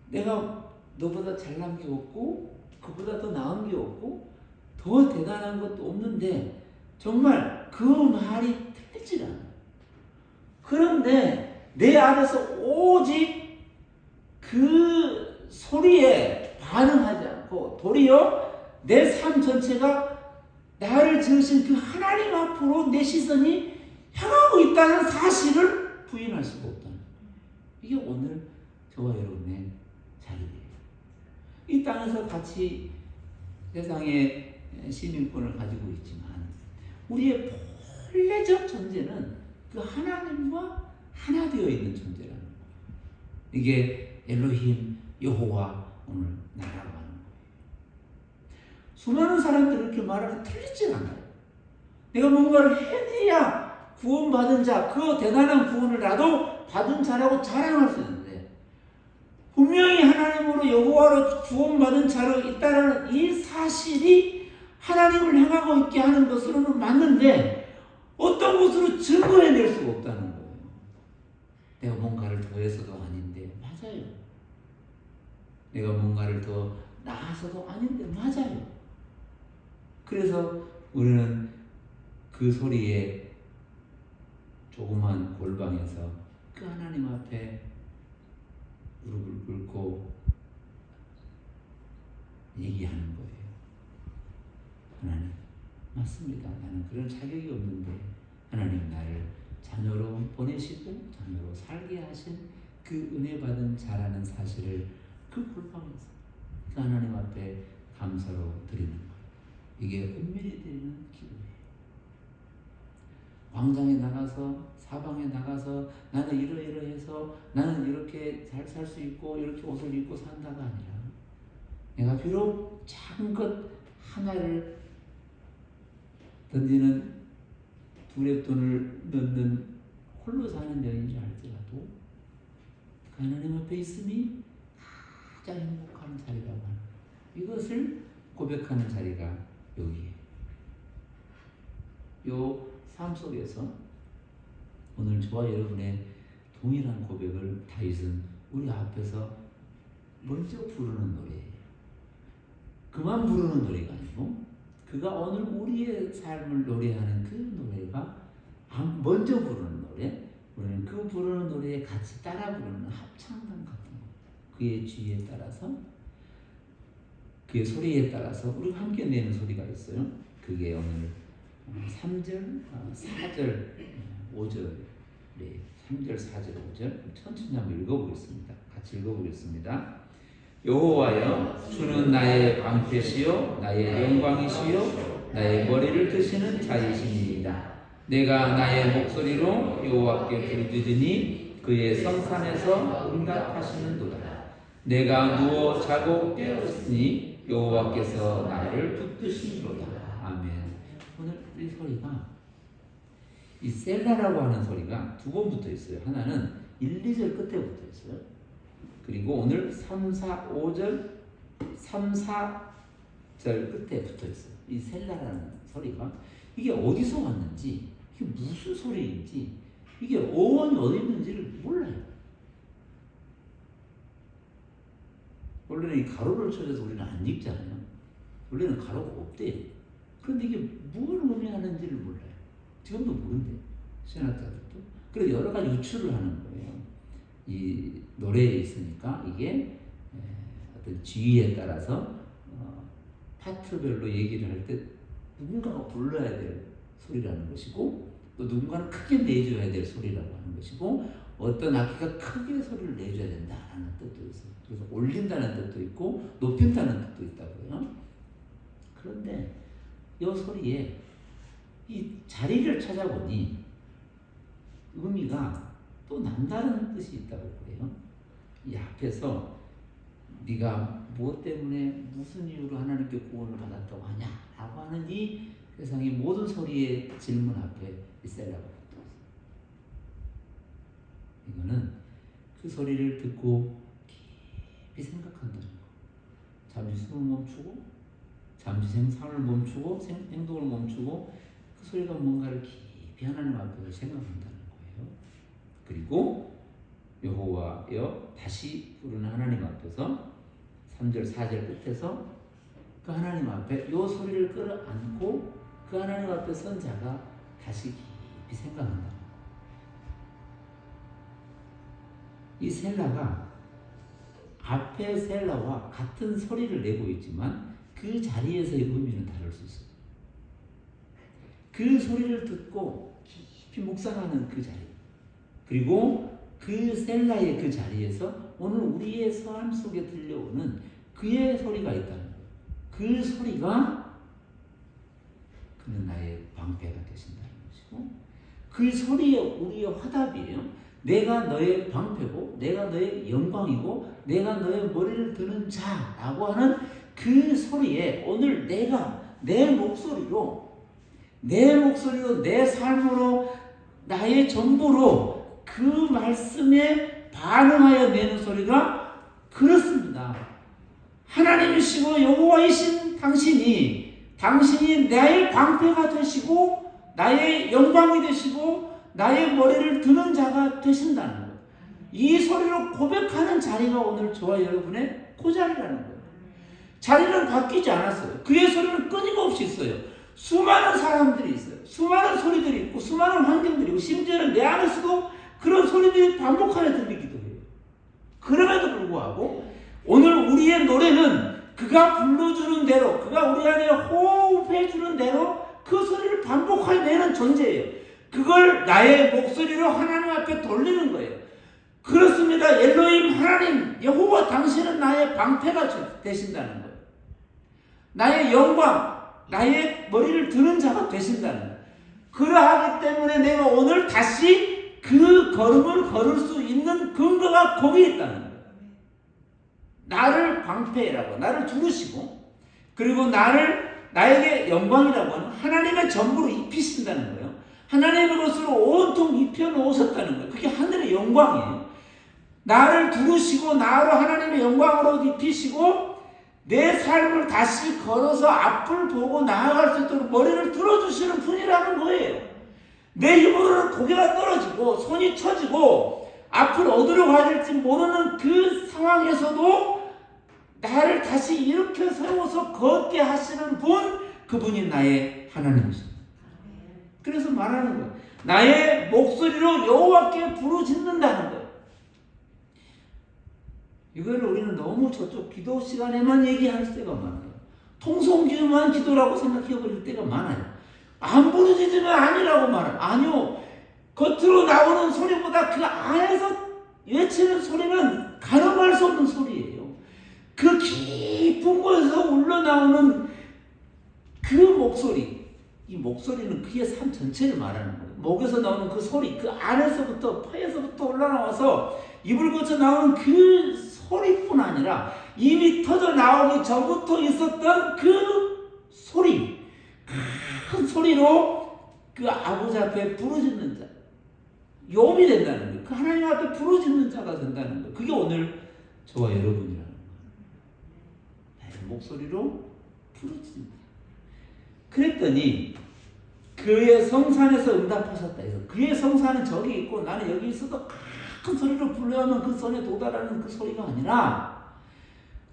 내가 너보다 잘난 게 없고 그보다 더 나은 게 없고 더 대단한 것도 없는데 정말 그 말이 틀리질 않아요. 그런데 내 안에서 오직 그 소리에 반응하지 않고 도리어 내 삶 전체가 나를 지으신 그 하나님 앞으로 내 시선이 향하고 있다는 사실을 부인할 수가 없다는 거예요. 이게 오늘 저와 여러분의 자리예요. 이 땅에서 같이 세상의 시민권을 가지고 있지만 우리의 본래적 존재는 그 하나님과 하나 되어 있는 존재라는 거예요. 이게 엘로힘 여호와 오늘 나라고 하는 거예요. 수많은 사람들이 이렇게 말하는 틀리지 않아요. 내가 뭔가를 해내야 구원받은 자, 그 대단한 구원을 나도 받은 자라고 자랑할 수 있는데 분명히 하나님으로 여호와로 구원받은 자로 있다는 이 사실이 하나님을 향하고 있게 하는 것으로는 맞는데 어떤 것으로 증거해낼 수가 없다는 거예요. 내가 뭔가를 더해서도 아닌데 맞아요. 내가 뭔가를 더 나아서도 아닌데 맞아요. 그래서 우리는 그 소리에 조그만 골방에서 그 하나님 앞에 무릎을 꿇고 얘기하는 거예요. 하나님, 맞습니다. 나는 그런 자격이 없는데 하나님 나를 자녀로 보내시고 자녀로 살게 하신 그 은혜 받은 자라는 사실을 그 골방에서 그 하나님 앞에 감사로 드리는 거예요. 이게 은밀히 드리는 기도예요. 광장에 나가서 사방에 나가서 나는 이러이러해서 나는 이렇게 잘 살 수 있고 이렇게 옷을 입고 산다가 아니라 내가 비록 작은 것 하나를 던지는 두레돈을 넣는 홀로 사는 여인인 줄 알더라도 그 하나님 앞에 있음이 가장 행복한 자리라고 하는 거예요. 이것을 고백하는 자리가 여기에요. 요 삶 속에서 오늘 저와 여러분의 동일한 고백을 다윗은 우리 앞에서 먼저 부르는 노래예요. 그만 부르는 노래가 아니고 그가 오늘 우리의 삶을 노래하는 그 노래가 먼저 부르는 노래, 우리는 그 부르는 노래에 같이 따라 부르는 합창단 같은 거. 그의 주의에 따라서 그의 소리에 따라서 우리가 함께 내는 소리가 있어요. 그게 오늘 3절, 4절, 5절, 3절, 4절, 5절 천천히 한번 읽어보겠습니다. 같이 읽어보겠습니다. 여호와여, 주는 나의 방패시요 나의 영광이시요 나의 머리를 드시는 자이시니이다. 내가 나의 목소리로 여호와께 부르짖으니 그의 성산에서 응답하시는도다. 내가 누워 자고 깨었으니 여호와께서 나를 붙드시리로다. 아멘. 오늘 이 소리가 이 셀라라고 하는 소리가 두 번 붙어 있어요. 하나는 1, 2절 끝에 붙어 있어요. 그리고 오늘 3, 4, 5절, 3, 4절 끝에 붙어 있어요. 이 셀라라는 소리가 이게 어디서 왔는지, 이게 무슨 소리인지, 이게 어원이 어디 있는지를 몰라요. 원래는 이 가로를 쳐줘서 우리는 안 읽잖아요. 원래는 가로가 없대요. 그런데 이게 뭘 의미하는지를 몰라요. 지금도 모른대요. 신학자들도. 그래서 여러 가지 유추를 하는 거예요. 이 노래에 있으니까 이게 어떤 지위에 따라서 파트별로 얘기를 할 때 누군가가 불러야 될 소리라는 것이고 또 누군가는 크게 내줘야 될 소리라고 하는 것이고 어떤 악기가 크게 소리를 내줘야 된다는 뜻도 있어요. 그래서 올린다는 뜻도 있고 높인다는 뜻도 있다고요. 그런데 이 소리에 이 자리를 찾아보니 의미가 또 남다른 뜻이 있다고 그래요. 이 앞에서 네가 무엇 때문에 무슨 이유로 하나님께 구원을 받았다고 하냐라고 하는 이 세상의 모든 소리의 질문 앞에 이 셀라가 붙었어요. 이거는 그 소리를 듣고 깊이 생각한다는 거. 잠시 숨을 멈추고 잠시 생각을 멈추고 행동을 멈추고 그 소리가 뭔가를 깊이 하나님 앞에서 생각한다는 거예요. 그리고 여호와여 다시 부르는 하나님 앞에서 3절 4절 끝에서 그 하나님 앞에 요 소리를 끌어안고 그 하나님 앞에 선 자가 다시 깊이 생각한다. 이 셀라가 앞에 셀라와 같은 소리를 내고 있지만 그 자리에서의 의미는 다를 수 있어요. 그 소리를 듣고 깊이 묵상하는 그 자리, 그리고 그 셀라의 그 자리에서 오늘 우리의 삶 속에 들려오는 그의 소리가 있다는 거예요. 그 소리가 그는 나의 방패가 되신다는 것이고, 그 소리에 우리의 화답이에요. 내가 너의 방패고 내가 너의 영광이고 내가 너의 머리를 드는 자라고 하는 그 소리에 오늘 내가 내 목소리로 내 삶으로 나의 전부로 그 말씀에 반응하여 내는 소리가 그렇습니다. 하나님이시고 여호와이신 당신이 나의 방패가 되시고 나의 영광이 되시고 나의 머리를 드는 자가 되신다는 거예요. 이 소리로 고백하는 자리가 오늘 저와 여러분의 그 자리라는 거예요. 자리는 바뀌지 않았어요. 그의 소리는 끊임없이 있어요. 수많은 사람들이 있어요. 수많은 소리들이 있고 수많은 환경들이 있고 심지어는 내 안에서도 그런 소리들이 반복하여 들리기도 해요. 그럼에도 불구하고 오늘 우리의 노래는 그가 불러주는 대로, 그가 우리 안에 호흡해주는 대로 그 소리를 반복하여 내는 존재예요. 그걸 나의 목소리로 하나님 앞에 돌리는 거예요. 그렇습니다. 엘로힘 하나님 여호와 당신은 나의 방패가 되신다는 거예요. 나의 영광, 나의 머리를 드는 자가 되신다는 거예요. 그러하기 때문에 내가 오늘 다시 그 걸음을 걸을 수 있는 근거가 거기에 있다는 거예요. 나를 방패라고, 나를 두르시고, 그리고 나에게 영광이라고 하는 하나님의 전부로 입히신다는 거예요. 하나님의 것으로 온통 입혀놓으셨다는 거예요. 그게 하늘의 영광이에요. 나를 두르시고 나로 하나님의 영광으로 입히시고 내 삶을 다시 걸어서 앞을 보고 나아갈 수 있도록 머리를 들어주시는 분이라는 거예요. 내 힘으로는 고개가 떨어지고 손이 처지고 앞을 어디로 가야 될지 모르는 그 상황에서도 나를 다시 일으켜 세워서 걷게 하시는 그분이 나의 하나님이십니다. 그래서 말하는 거예요. 나의 목소리로 여호와께 부르짖는다는 거예요. 이거를 우리는 너무 저쪽 기도 시간에만 얘기할 때가 많아요. 통성기도만 기도라고 생각해버릴 때가 많아요. 안 부르짖으면 아니라고 말해요. 아니요. 겉으로 나오는 소리보다 그 안에서 외치는 소리는 가늠할 수 없는 소리예요. 그 깊은 곳에서 울러나오는 그 목소리, 이 목소리는 그의 삶 전체를 말하는 거예요. 목에서 나오는 그 소리, 그 안에서부터 폐에서부터 올라나와서 입을 거쳐 나오는 그 소리뿐 아니라 이미 터져 나오기 전부터 있었던 그 소리, 큰 소리로 그 아버지 앞에 부르짖는 자, 욥이 된다는 거예요. 그 하나님 앞에 부르짖는 자가 된다는 거예요. 그게 오늘 저와 여러분이라는 거예요. 나의 목소리로 부르짖는다. 그랬더니 그의 성산에서 응답하셨다 해서 그의 성산은 저기 있고 나는 여기 있어도 큰 소리로 불러야만 그 선에 도달하는 그 소리가 아니라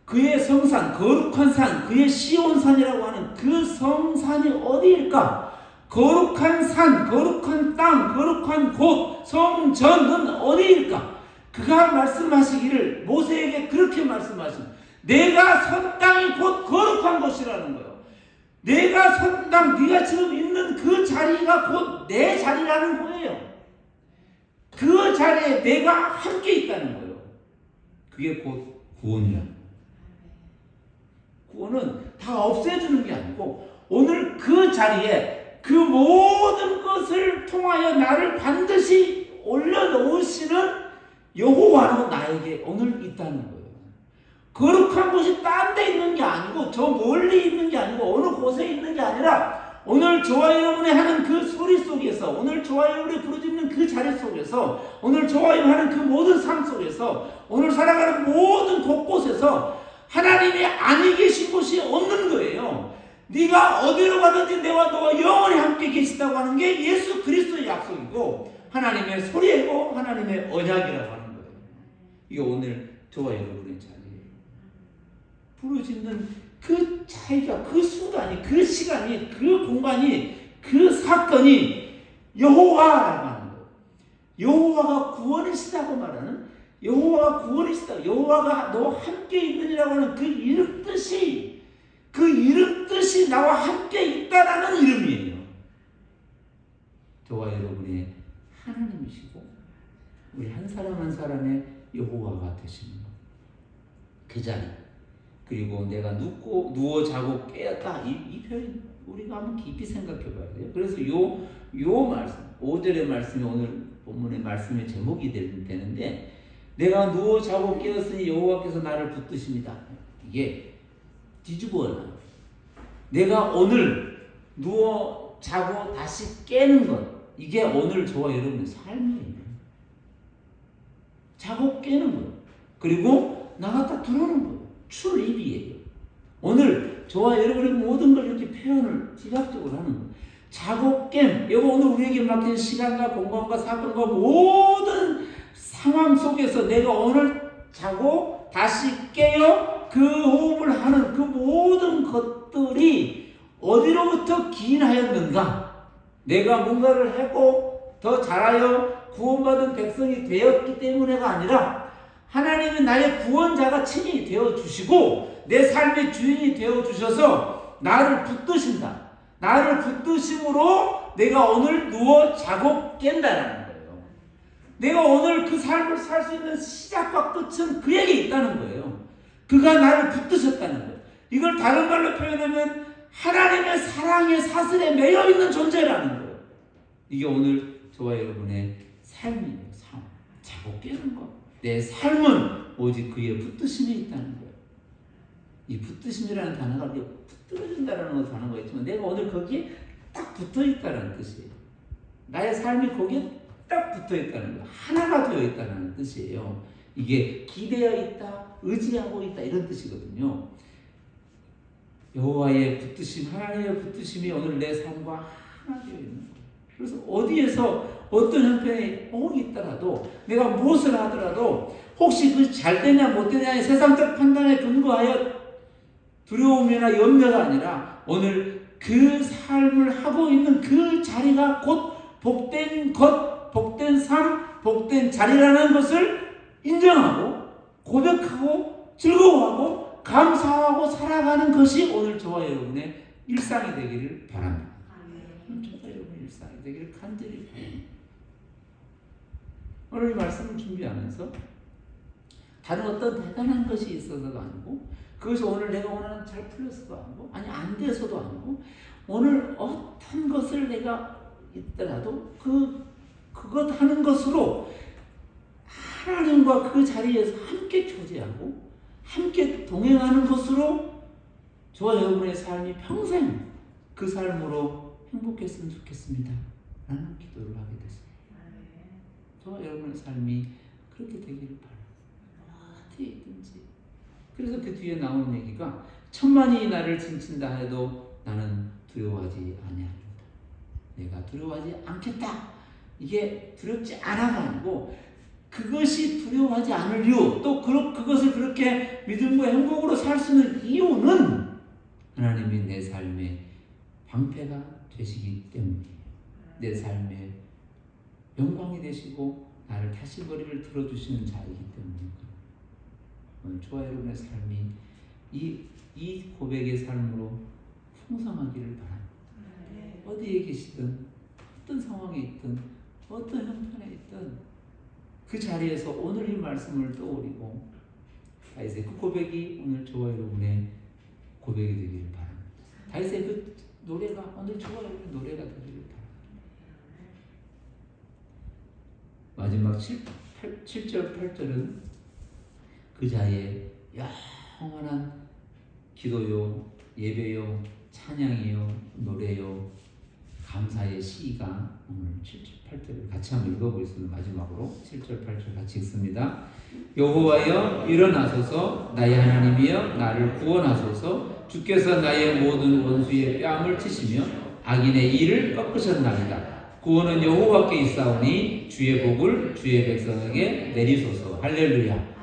그의 성산, 거룩한 산, 그의 시온산이라고 하는 그 성산이 어디일까? 거룩한 산, 거룩한 땅, 거룩한 곳, 성전은 어디일까? 그가 말씀하시기를 모세에게 그렇게 말씀하십니다. 내가 선 땅이 곧 거룩한 곳이라는 거예요. 내가 선 땅, 네가 지금 있는 그 자리가 곧 내 자리라는 거예요. 그 자리에 내가 함께 있다는 거예요. 그게 곧 구원이라는 거예요. 구원은 다 없애주는 게 아니고 오늘 그 자리에 그 모든 것을 통하여 나를 반드시 올려놓으시는 여호와는 나에게 오늘 있다는 거예요. 거룩한 곳이 딴 데 있는 게 아니고 저 멀리 있는 게 아니고 어느 곳에 있는 게 아니라 오늘 저와 여러분이 하는 그 소리 속에서, 오늘 저와 여러분이 부르짖는 그 자리 속에서, 오늘 저와 여러분이 하는 그 모든 삶 속에서, 오늘 살아가는 모든 곳곳에서 하나님이 아니 계신 곳이 없는 거예요. 네가 어디로 가든지 내와 너와 영원히 함께 계시다고 하는 게 예수 그리스도의 약속이고 하나님의 소리고 하나님의 언약이라고 하는 거예요. 이게 오늘 저와 여러분의 자리예요. 부르짖는 그 차이가, 그 순간이, 그 시간이, 그 공간이, 그 사건이 여호와라고 하는 거예요. 여호와가 구원이시다고 말하는, 여호와가 구원이시다, 여호와가 너와 함께 있느니라고 하는 그 이름 뜻이, 그 이름 뜻이 나와 함께 있다라는 이름이에요. 저와 여러분의 하나님이시고 우리 한 사람 한 사람의 여호와가 되시는 것. 그 자리. 그리고 내가 누워 자고 깨었다. 이 표현 우리가 한번 깊이 생각해 봐야 돼요. 그래서 요 말씀, 5절의 말씀이 오늘 본문의 말씀의 제목이 되는데, 내가 누워 자고 깨었으니 여호와께서 나를 붙드십니다. 이게 뒤집어요. 내가 오늘 누워 자고 다시 깨는 것, 이게 오늘 저와 여러분의 삶이에요. 자고 깨는 것, 그리고 나갔다 들어오는 것, 출입이에요. 오늘 저와 여러분의 모든 걸 이렇게 표현을 지각적으로 하는 것. 자고 깸, 이거 오늘 우리에게 맡긴 시간과 공간과 사건과 모든 상황 속에서 내가 오늘 자고 다시 깨어 그 호흡을 하는 그 모든 것들이 어디로부터 기인하였는가? 내가 뭔가를 하고 더 잘하여 구원받은 백성이 되었기 때문에가 아니라 하나님이 나의 구원자가 친히 되어주시고 내 삶의 주인이 되어주셔서 나를 붙드신다. 나를 붙드심으로 내가 오늘 누워 자고 깬다라는 거예요. 내가 오늘 그 삶을 살 수 있는 시작과 끝은 그에게 있다는 거예요. 그가 나를 붙드셨다는 거예요. 이걸 다른 말로 표현하면 하나님의 사랑의 사슬에 매여 있는 존재라는 거예요. 이게 오늘 저와 여러분의 삶이에요. 삶. 자고 깨는 거. 내 삶은 오직 그의 붙드심이 있다는 거예요. 이 붙드심이라는 단어가 붙들어준다는 단어가 있지만 내가 오늘 거기에 딱 붙어있다는 뜻이에요. 나의 삶이 거기에 딱 붙어있다는 거예요. 하나가 되어 있다는 뜻이에요. 이게 기대어 있다, 의지하고 있다, 이런 뜻이거든요. 여호와의 붙드심, 하나님의 붙드심이 오늘 내 삶과 하나 되어 있는 거예요. 그래서 어디에서 어떤 형편이 있더라도, 내가 무엇을 하더라도 혹시 그 잘 되냐 못 되냐의 세상적 판단에 근거하여 두려움이나 염려가 아니라 오늘 그 삶을 하고 있는 그 자리가 곧 복된 것, 복된 삶, 복된 자리라는 것을 인정하고 고백하고 즐거워하고 감사하고 살아가는 것이 오늘 저와 여러분의 일상이 되기를 바랍니다. 저와 여러분의 일상이 되기를 간절히 바랍니다. 오늘 이 말씀을 준비하면서 다른 어떤 대단한 것이 있어서도 아니고, 그것이 오늘 내가 원하는 잘 풀렸어도 아니고, 아니 안 돼서도 아니고, 오늘 어떤 것을 내가 있더라도 그것 하는 것으로 하나님과 그 자리에서 함께 교제하고 함께 동행하는 것으로 저와 여러분의 삶이 평생 그 삶으로 행복했으면 좋겠습니다 라는 기도를 하게 됐습니다. 저와 여러분의 삶이 그렇게 되기를 바랍니다. 어디에 있든지. 그래서 그 뒤에 나오는 얘기가, 천만이 나를 진친다 해도 나는 두려워하지 아니하리로다. 내가 두려워하지 않겠다. 이게 두렵지 않아가 아니고 그것이 두려워하지 않을 이유, 또 그것을 그렇게 믿음과 행복으로 살 수 있는 이유는 하나님이 내 삶의 방패가 되시기 때문이에요. 내 삶의 영광이 되시고 나를 다시 머리를 들어주시는 자이기 때문입니다. 오늘 저와 여러분의 삶이 이 고백의 삶으로 풍성하기를 바랍니다. 어디에 계시든, 어떤 상황에 있든, 어떤 형편에 있든 그 자리에서 오늘 이 말씀을 떠올리고 다윗의 그 고백이 오늘 저와 여러분의 고백이 되기를 바랍니다. 다윗의 그 노래가 오늘 저와 여러분의 노래가 되기를 바랍니다. 마지막 7절 8절은 그 자의 영원한 기도요, 예배요, 찬양이요, 노래요, 감사의 시가 오늘 7절 8절을 같이 한번 읽어보겠습니다. 마지막으로 7절 8절 같이 읽습니다. 여호와여 일어나소서, 나의 하나님이여 나를 구원하소서. 주께서 나의 모든 원수의 뺨을 치시며 악인의 일을 꺾으셨나이다. 구원은 여호와께 있사오니 주의 복을 주의 백성에게 내리소서. 할렐루야.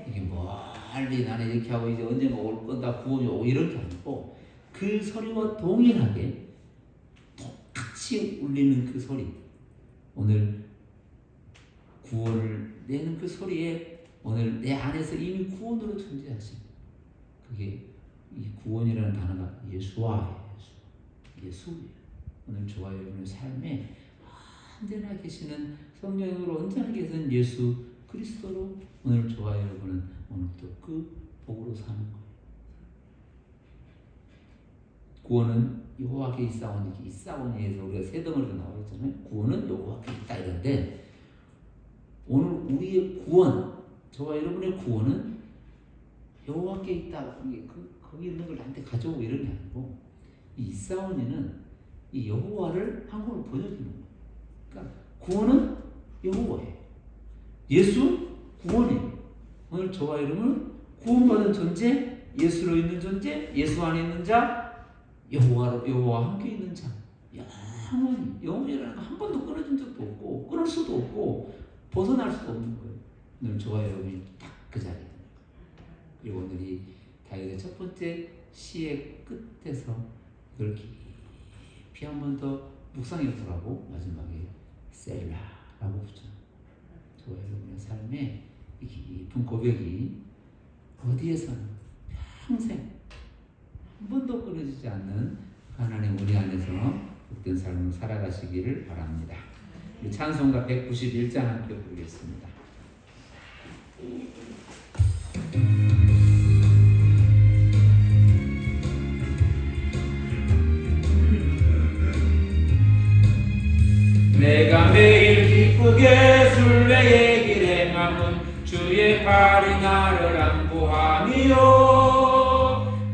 이게 멀리 나는 이렇게 하고 이제 언젠가 올 건다 구원이 오고 이렇게 아니고 그 소리와 동일하게 똑같이 울리는 그 소리, 오늘 구원을 내는 그 소리에 오늘 내 안에서 이미 구원으로 존재하신 그게 이 구원이라는 단어가 예수와예요. 예수예요. 오늘 저와 여러분의 삶에 언제나 계시는 성령으로 언제나 계신 예수 그리스도로 오늘 저와 여러분은 오늘 또 그 복으로 사는 거예요. 구원은 여호와께 있사오니, 있사오니에서 우리가 세 덩어리가 나오잖아요. 구원은 여호와께 있다 이런데 오늘 우리의 구원, 저와 여러분의 구원은 여호와께 있다. 거기 있는 걸 나한테 가져오고 이런 게 아니고 이 있사오니는 이 여호와를 한국어로 번역하는 거예요. 그러니까 구원은 여호와예요. 예수 구원이에요. 오늘 저와 여러분은 구원받은 존재, 예수로 있는 존재, 예수 안에 있는 자, 여호와와 함께 있는 자. 영원이라는 거 한 번도 끊어진 적도 없고 끊을 수도 없고 벗어날 수도 없는 거예요. 오늘 저와 여러분이 딱 그 자리에 있는 거예요. 그리고 오늘 이 다윗의 첫 번째 시의 끝에서 이걸 깊이 한 번 더 묵상해 보라고 마지막에 셀라라고 붙여. 저와 여러분의 삶에 이 깊은 고백이 어디에서는 평생 한 번도 끊어지지 않는 하나님 우리 안에서 복된 삶을 살아가시기를 바랍니다. 우리 찬송가 191장 함께 부르겠습니다. 내가 매일 기쁘게 순례의 길 행함은 주의 팔이 나를 안보함이요.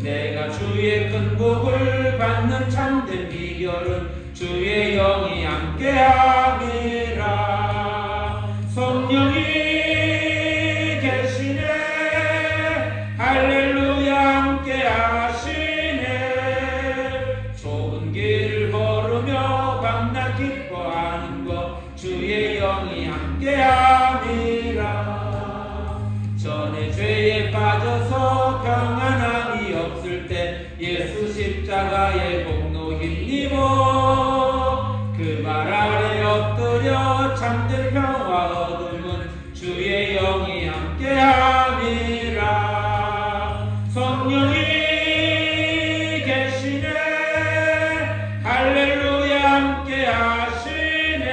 내가 주의 큰 복을 받는 참된 비결은 주의 영이 함께함이라. 성령이 계시네, 할렐루야 함께하시네. 좁은 길을 걸으며 밤낮 기뻐하는 것 주의 영이 함께함이라. 전에 죄에 빠져서 평안함이 없을 때 예수 십자가의 공로 힘입어 그 말 아래 엎드려 참된 평화 얻음은 주의 영이 함께함이라. 성령이 계시네, 할렐루야 함께하시네.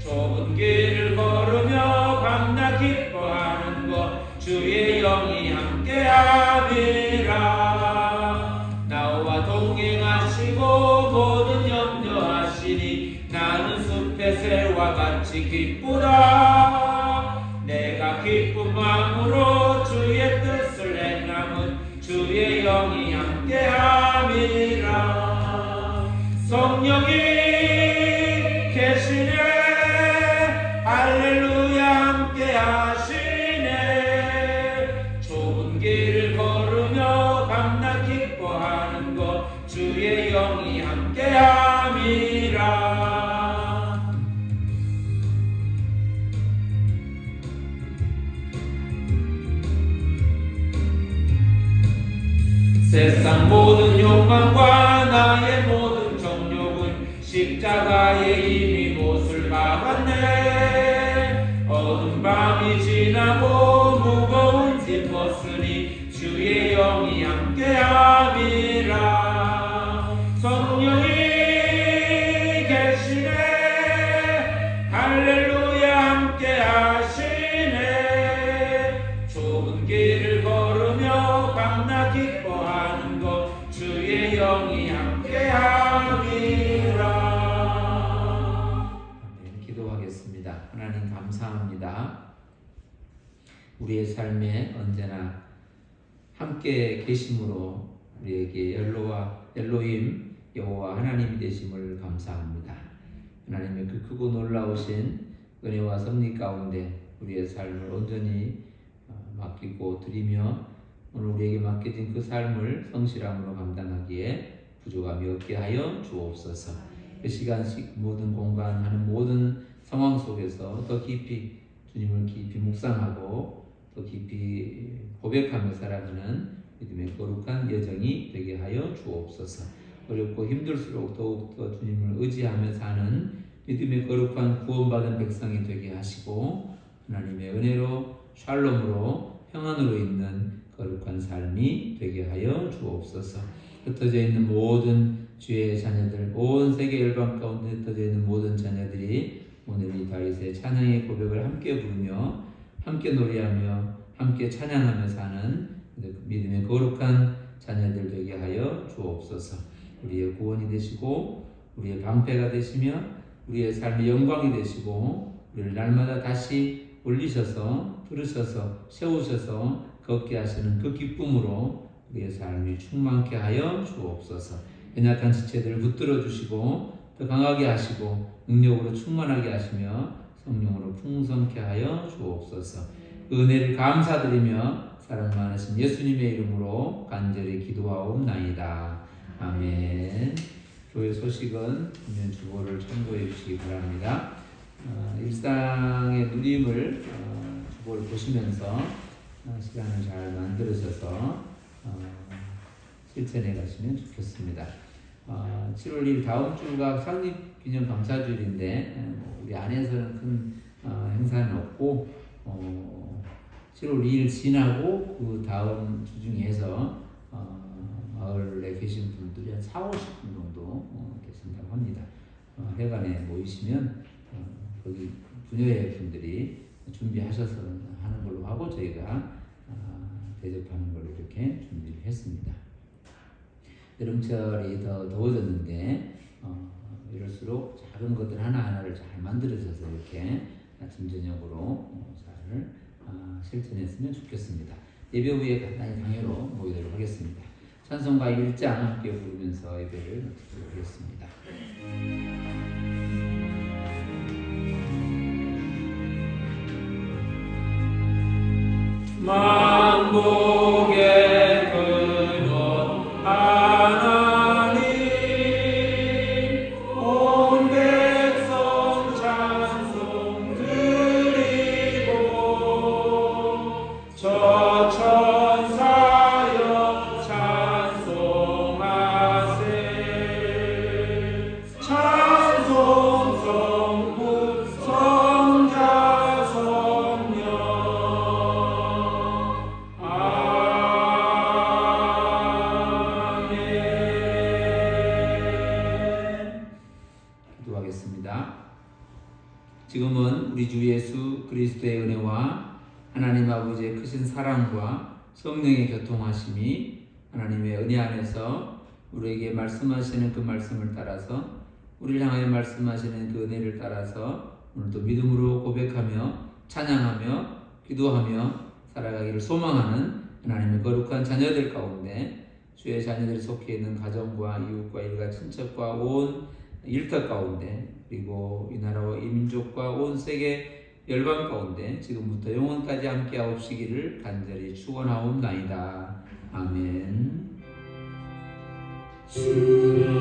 좁은 길을 걸으며 밤낮 기뻐하는 것 주의 영이 함께함이라. 나와 동행하시고 모든 염려하시니 나는 숲의 새와 같이 기쁘다. 내가 기쁜 마음으로 주의 뜻을 행함은 주의 영이 함께함이라. 성령이 계시네, 할렐루야 함께하시네. 좁은 길을 걸으며 밤낮 기뻐하는 것 주의 영이 함께함이라. 세상 모든 욕망과 나의 모든 정욕은 십자가에 이미 못을 박았네. 어두운 밤이 지나고 무거운 짐 벗으니 주의 영이 함께함이라. 성령이 계시네, 할렐루야 함께하시네. 좁은 길을 걸으며 밤낮 기뻐하는 것 주의 영이 함께함이라. 아멘. 기도하겠습니다. 하나님 감사합니다. 우리의 삶에 언제나 함께 계심으로 우리에게 엘로힘 여호와 하나님이 되심을 감사합니다. 하나님의 그 크고 놀라우신 은혜와 섭리 가운데 우리의 삶을 온전히 맡기고 드리며 오늘 우리에게 맡겨진 그 삶을 성실함으로 감당하기에 부족함이 없게 하여 주옵소서. 그 시간식 모든 공간 하는 모든 상황 속에서 더 깊이 주님을 깊이 묵상하고 또 깊이 고백하며 살아가는 믿음의 거룩한 여정이 되게 하여 주옵소서. 어렵고 힘들수록 더욱더 주님을 의지하며 사는 믿음의 거룩한 구원받은 백성이 되게 하시고 하나님의 은혜로 샬롬으로 평안으로 있는 거룩한 삶이 되게 하여 주옵소서. 흩어져 있는 모든 주의 자녀들, 온 세계 열방 가운데 흩어져 있는 모든 자녀들이 오늘 이 다윗의 찬양의 고백을 함께 부르며 함께 노래하며 함께 찬양하며 사는 믿음의 거룩한 자녀들 되게 하여 주옵소서. 우리의 구원이 되시고 우리의 방패가 되시며 우리의 삶의 영광이 되시고 우리를 날마다 다시 올리셔서 들으셔서 세우셔서 걷게 하시는 그 기쁨으로 우리의 삶이 충만케 하여 주옵소서. 연약한 지체들을 붙들어 주시고 더 강하게 하시고 능력으로 충만하게 하시며 성령으로 풍성케 하여 주옵소서. 그 은혜를 감사드리며 사랑 많으신 예수님의 이름으로 간절히 기도하옵나이다. 아멘. 교회 소식은 금연 주보를 참고해 주시기 바랍니다. 일상의 누림을 주보를 보시면서 시간을 잘 만들으셔서 실천해 가시면 좋겠습니다. 7월 1일 다음 주가 창립기념 감사주일인데 우리 안에서는 큰 행사는 없고 7월 2일 지나고 그 다음 주 중에서 마을에 계신 분들이 한 40-50분 정도 계신다고 합니다. 회관에 모이시면 거기 부녀회 분들이 준비하셔서 하는 걸로 하고 저희가 대접하는 걸로 이렇게 준비를 했습니다. 여름철이 더 더워졌는데 이럴수록 작은 것들 하나하나를 잘 만들어져서 이렇게 아침 저녁으로 잘 실천했으면 좋겠습니다. 예배 후에 간단히 강해로 모이도록 하겠습니다. 찬송가 1장 함께 부르면서 예배를 마치도록 하겠습니다. 만복의 근원 하나님 온 백성 찬송 드리고 저 천사여 찬송하세 찬송 성부 성자 성령 기도하겠습니다. 지금은 우리 주 예수 그리스도의 은혜와 하나님 아버지의 크신 사랑과 성령의 교통하심이 하나님의 은혜 안에서 우리에게 말씀하시는 그 말씀을 따라서 우리를 향하여 말씀하시는 그 은혜를 따라서 오늘도 믿음으로 고백하며 찬양하며 기도하며 살아가기를 소망하는 하나님의 거룩한 자녀들 가운데 주의 자녀들 속해 있는 가정과 이웃과 일가 친척과 온 일터 가운데 그리고 이 나라와 이 민족과 온 세계 열방 가운데 지금부터 영원까지 함께 하옵시기를 간절히 축원하옵나이다. 아멘. 주의